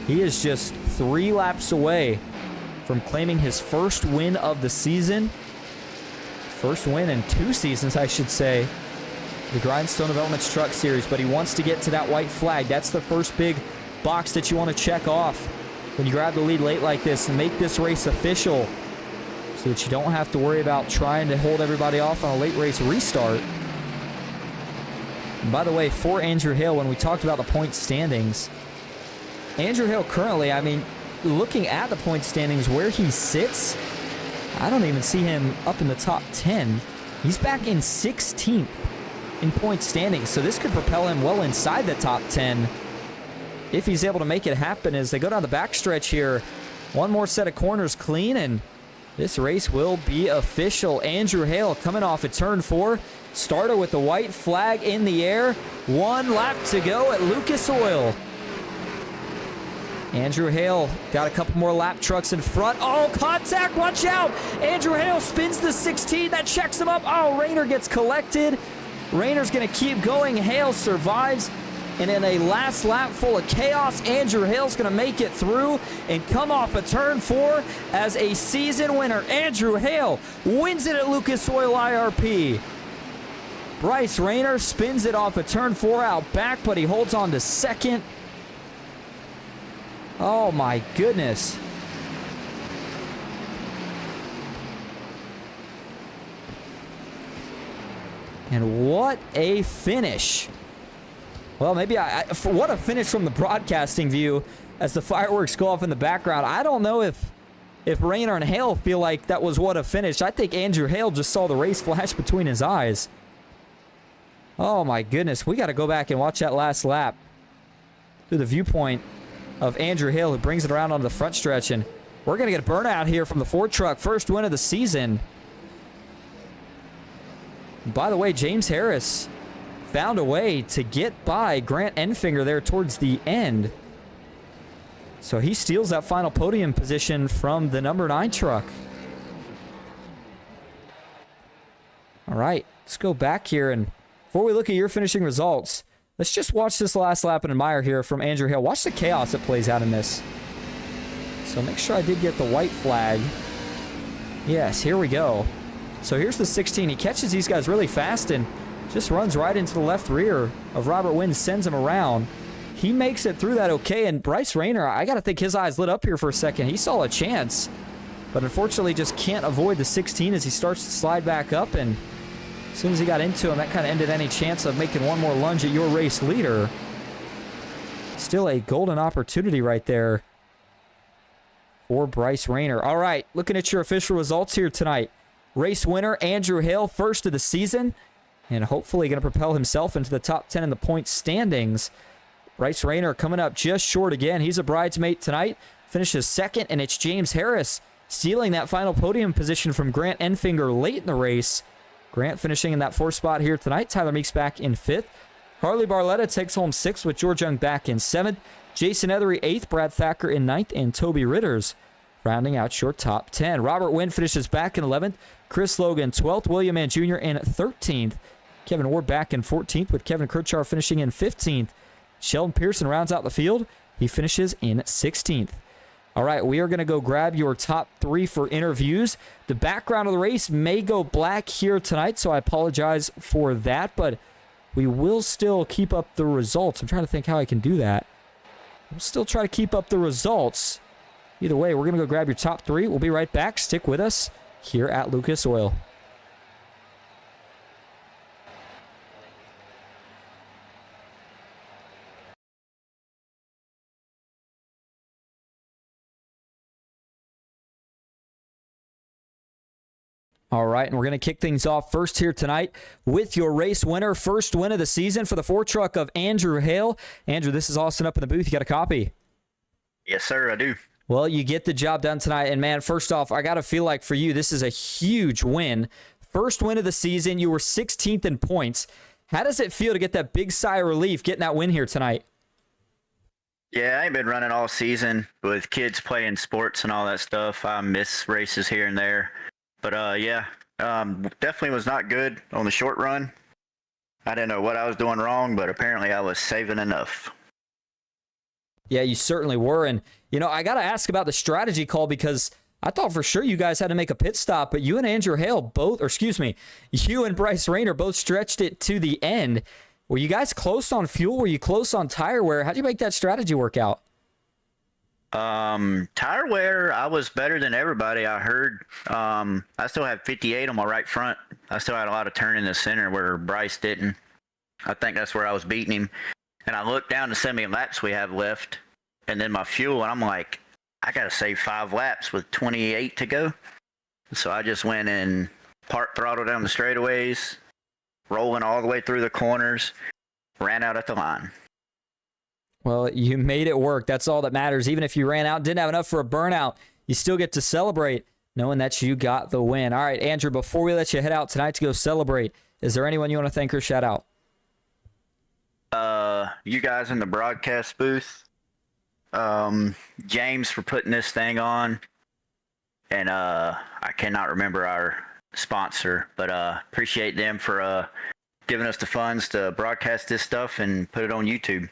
he is just 3 laps away from claiming his first win of the season. First win in 2 seasons, I should say. The Grindstone Developments Truck Series, but he wants to get to that white flag. That's the first big box that you want to check off when you grab the lead late like this and make this race official, so that you don't have to worry about trying to hold everybody off on a late race restart. And by the way, for Andrew Hale, when we talked about the point standings, Andrew Hale currently, I mean, looking at the point standings where he sits, I don't even see him up in the top 10. He's back in 16th in point standings, so this could propel him well inside the top 10 if he's able to make it happen as they go down the backstretch here. One more set of corners clean, and this race will be official. Andrew Hale coming off at turn 4. Started with the white flag in the air. 1 lap to go at Lucas Oil. Andrew Hale got a couple more lap trucks in front. Oh, contact, watch out. Andrew Hale spins the 16. That checks him up. Oh, Rayner gets collected. Rayner's going to keep going. Hale survives. And in a last lap full of chaos, Andrew Hale's going to make it through and come off a turn 4 as a season winner. Andrew Hale wins it at Lucas Oil IRP. Bryce Rayner spins it off a turn 4 out back, but he holds on to second. Oh my goodness. And what a finish. Well, maybe what a finish from the broadcasting view as the fireworks go off in the background. I don't know if Rayner and Hale feel like that was what a finish. I think Andrew Hale just saw the race flash between his eyes. Oh my goodness. We got to go back and watch that last lap through the viewpoint of Andrew Hale, who brings it around onto the front stretch. And we're going to get a burnout here from the Ford truck. First win of the season. By the way, James Harris found a way to get by Grant Enfinger there towards the end. So he steals that final podium position from the number 9 truck. All right, let's go back here. And before we look at your finishing results, Let's just watch this last lap and admire here from Andrew Hale. Watch the chaos that plays out in this. So make sure I did get the white flag. Yes, here we go. So here's the 16. He catches these guys really fast and just runs right into the left rear of Robert Wynn, sends him around. He makes it through that okay, and Bryce Rayner, I got to think his eyes lit up here for a second. He saw a chance, but unfortunately just can't avoid the 16 as he starts to slide back up, and as soon as he got into him, that kind of ended any chance of making one more lunge at your race leader. Still a golden opportunity right there for Bryce Rayner. All right, looking at your official results here tonight. Race winner, Andrew Hale, first of the season, and hopefully going to propel himself into the top 10 in the point standings. Bryce Rayner coming up just short again. He's a bridesmaid tonight, finishes second, and it's James Harris stealing that final podium position from Grant Enfinger late in the race. Grant finishing in that fourth spot here tonight. Tyler Meeks back in fifth. Harley Barletta takes home sixth with George Young back in seventh. Jason Ethery eighth, Brad Thacker in ninth, and Toby Ritters rounding out your top 10. Robert Wynn finishes back in 11th. Chris Logan 12th. William Mann Jr. in 13th. Kevin Ward back in 14th with Kevin Kirchar finishing in 15th. Sheldon Pearson rounds out the field. He finishes in 16th. All right, we are going to go grab your top 3 for interviews. The background of the race may go black here tonight, so I apologize for that, but we will still keep up the results. I'm trying to think how I can do that. We'll still try to keep up the results. Either way, we're going to go grab your top 3. We'll be right back. Stick with us here at Lucas Oil. All right, and we're going to kick things off first here tonight with your race winner. First win of the season for the Ford truck of Andrew Hale. Andrew, this is Austin up in the booth. You got a copy? Yes, sir, I do. Well, you get the job done tonight. And, man, first off, I got to feel like for you, this is a huge win. First win of the season. You were 16th in points. How does it feel to get that big sigh of relief getting that win here tonight? Yeah, I ain't been running all season with kids playing sports and all that stuff. I miss races here and there. But, definitely was not good on the short run. I didn't know what I was doing wrong, but apparently I was saving enough. Yeah, you certainly were. And, you know, I got to ask about the strategy call because I thought for sure you guys had to make a pit stop, but you and Andrew Hale you and Bryce Rayner both stretched it to the end. Were you guys close on fuel? Were you close on tire wear? How'd you make that strategy work out? Tire wear, I was better than everybody. I heard, I still had 58 on my right front. I still had a lot of turn in the center where Bryce didn't. I think that's where I was beating him. And I looked down to see how many laps we have left, and then my fuel, and I'm like, I got to save 5 laps with 28 to go. So I just went and part throttle down the straightaways, rolling all the way through the corners, ran out at the line. Well, you made it work. That's all that matters. Even if you ran out and didn't have enough for a burnout, you still get to celebrate knowing that you got the win. All right, Andrew, before we let you head out tonight to go celebrate, is there anyone you want to thank or shout out? You guys in the broadcast booth, James for putting this thing on, and I cannot remember our sponsor, but appreciate them for giving us the funds to broadcast this stuff and put it on YouTube.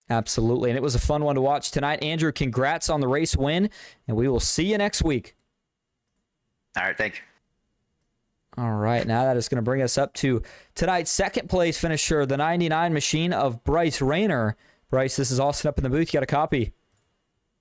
Absolutely, and it was a fun one to watch tonight. Andrew, congrats on the race win, and we will see you next week. All right, thank you. All right, now that is going to bring us up to tonight's second place finisher, the 99 machine of Bryce Rayner. Bryce, this is Austin up in the booth. You got a copy?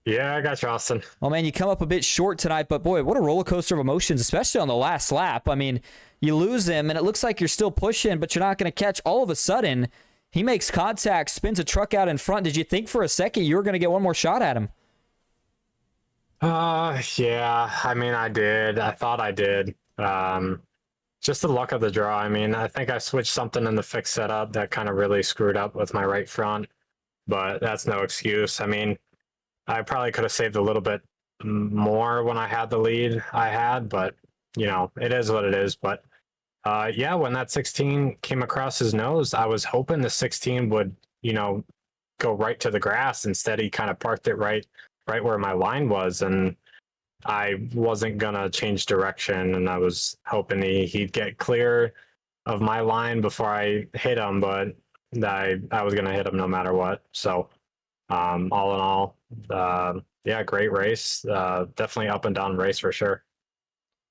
Yeah, I got you, Austin. Well, man, you come up a bit short tonight, but boy, what a roller coaster of emotions, especially on the last lap. I mean, you lose him, and it looks like you're still pushing, but you're not going to catch. All of a sudden, he makes contact, spins a truck out in front. Did you think for a second you were going to get one more shot at him? Yeah, I mean, I did. I thought I did. Just the luck of the draw. I mean, I think I switched something in the fixed setup that kind of really screwed up with my right front, but that's no excuse. I mean, I probably could have saved a little bit more when I had the lead I had, but, you know, it is what it is. But, yeah, when that 16 came across his nose, I was hoping the 16 would, you know, go right to the grass. Instead, he kind of parked it right where my line was, and I wasn't gonna change direction, and I was hoping he'd get clear of my line before I hit him, but I was going to hit him no matter what. So all in all, yeah, great race. Definitely up and down race for sure.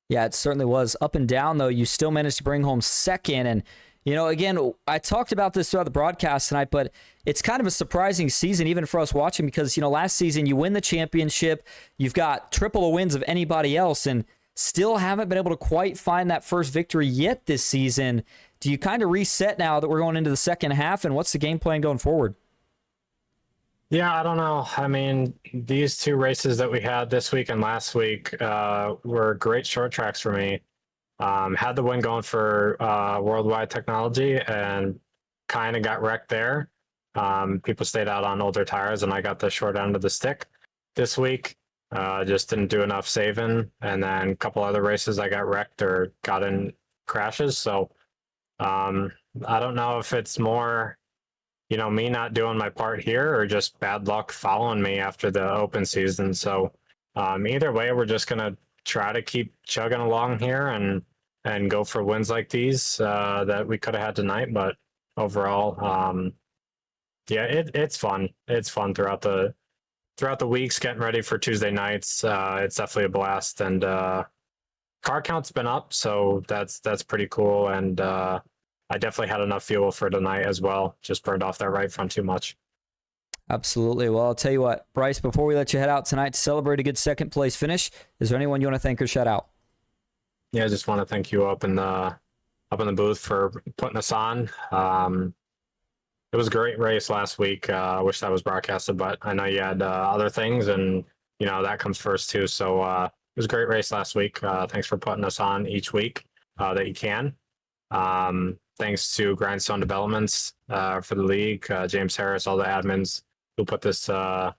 Yeah, it certainly was. Up and down, though, you still managed to bring home second. And, again, I talked about this throughout the broadcast tonight, but it's kind of a surprising season, even for us watching, because, last season you win the championship, you've got triple the wins of anybody else, and still haven't been able to quite find that first victory yet this season. Do you kind of reset now that we're going into the second half, and what's the game plan going forward? Yeah, I don't know. I mean, these two races that we had this week and last week were great short tracks for me. Had the win going for Worldwide Technology and kind of got wrecked there. People stayed out on older tires and I got the short end of the stick this week. Just didn't do enough saving. And then a couple other races I got wrecked or got in crashes. So I don't know if it's more me not doing my part here or just bad luck following me after the open season. So either way, we're just going to try to keep chugging along here and go for wins like these that we could have had tonight. But overall, yeah, it's fun. It's fun throughout the weeks, getting ready for Tuesday nights. It's definitely a blast. And car count's been up, so that's pretty cool. And I definitely had enough fuel for tonight as well. Just burned off that right front too much. Absolutely. Well, I'll tell you what, Bryce, before we let you head out tonight to celebrate a good second place finish, is there anyone you want to thank or shout out? Yeah, I just want to thank you up in the booth for putting us on. It was a great race last week. I wish that was broadcasted, but I know you had other things, and that comes first too. So it was a great race last week. Thanks for putting us on each week that you can. Thanks to Grindstone Developments for the league, James Harris, all the admins who put the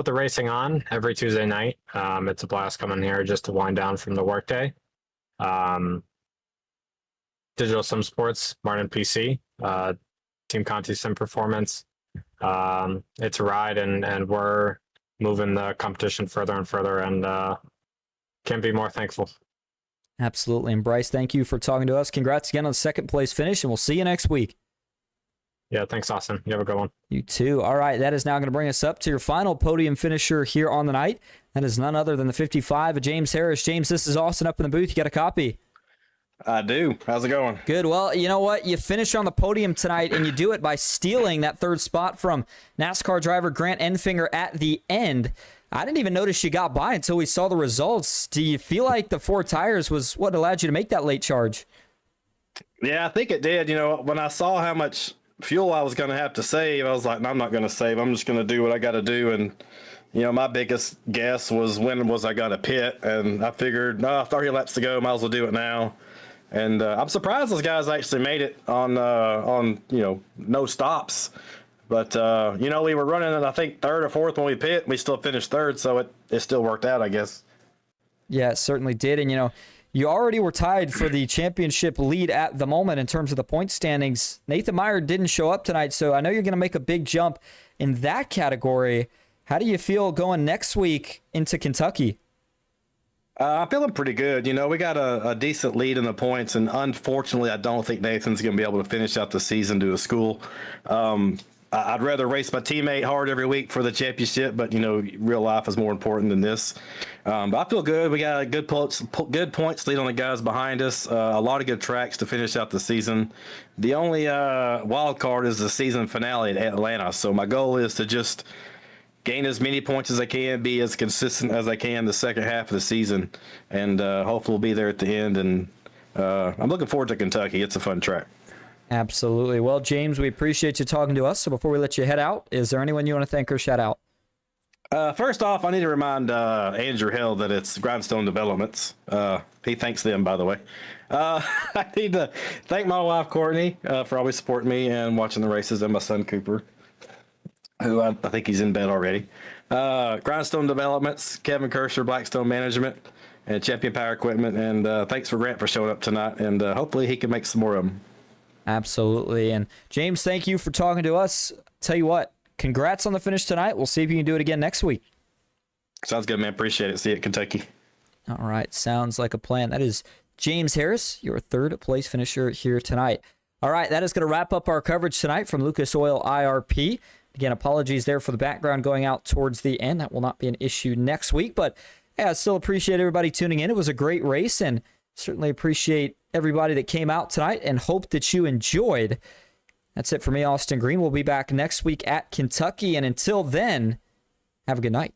racing on every Tuesday night. It's a blast coming here just to wind down from the workday. Digital Sim Sports, Martin PC, Team Conti Sim Performance. It's a ride, and we're moving the competition further and further, and can't be more thankful. Absolutely. And Bryce, thank you for talking to us. Congrats again on the second place finish, and we'll see you next week. Yeah, thanks, Austin. You have a good one. You too. All right, that is now going to bring us up to your final podium finisher here on the night. That is none other than the 55 of James Harris. James, this is Austin up in the booth. You got a copy? I do. How's it going? Good. Well, you know what? You finish on the podium tonight, and you do it by stealing that third spot from NASCAR driver Grant Enfinger at the end. I didn't even notice you got by until we saw the results. Do you feel like the four tires was what allowed you to make that late charge? Yeah, I think it did. When I saw how much fuel I was going to have to save, I was like, no, I'm not going to save. I'm just going to do what I got to do. And, my biggest guess was when was I going to pit? And I figured, 30 laps to go, might as well do it now. And I'm surprised those guys actually made it on no stops. But, we were running in, I think, third or fourth when we pit. We still finished third, so it still worked out, I guess. Yeah, it certainly did. And, you already were tied for the championship lead at the moment in terms of the point standings. Nathan Meyer didn't show up tonight, so I know you're going to make a big jump in that category. How do you feel going next week into Kentucky? I'm feeling pretty good. We got a decent lead in the points, and unfortunately, I don't think Nathan's going to be able to finish out the season due to school. I'd rather race my teammate hard every week for the championship, but real life is more important than this. But I feel good. We got a good points lead on the guys behind us. A lot of good tracks to finish out the season. The only wild card is the season finale at Atlanta. So my goal is to just gain as many points as I can, be as consistent as I can the second half of the season, and hopefully we'll be there at the end. And I'm looking forward to Kentucky. It's a fun track. Absolutely. Well, James, we appreciate you talking to us. So before we let you head out, is there anyone you want to thank or shout out? First off, I need to remind Andrew Hill that it's Grindstone Developments. He thanks them, by the way. I need to thank my wife, Courtney, for always supporting me and watching the races, and my son, Cooper, who I think he's in bed already. Grindstone Developments, Kevin Kersher, Blackstone Management, and Champion Power Equipment. And thanks for Grant for showing up tonight. And hopefully he can make some more of them. Absolutely. And James, thank you for talking to us. Tell you what, congrats on the finish tonight. We'll see if you can do it again next week. Sounds good, man. Appreciate it. See you at Kentucky. All right. Sounds like a plan. That is James Harris, your third place finisher here tonight. All right, that is going to wrap up our coverage tonight from Lucas Oil IRP. Again, apologies there for the background going out towards the end. That will not be an issue next week. But yeah, I still appreciate everybody tuning in. It was a great race, and certainly appreciate everybody that came out tonight and hope that you enjoyed. That's it for me, Austin Green. We'll be back next week at Kentucky. And until then, have a good night.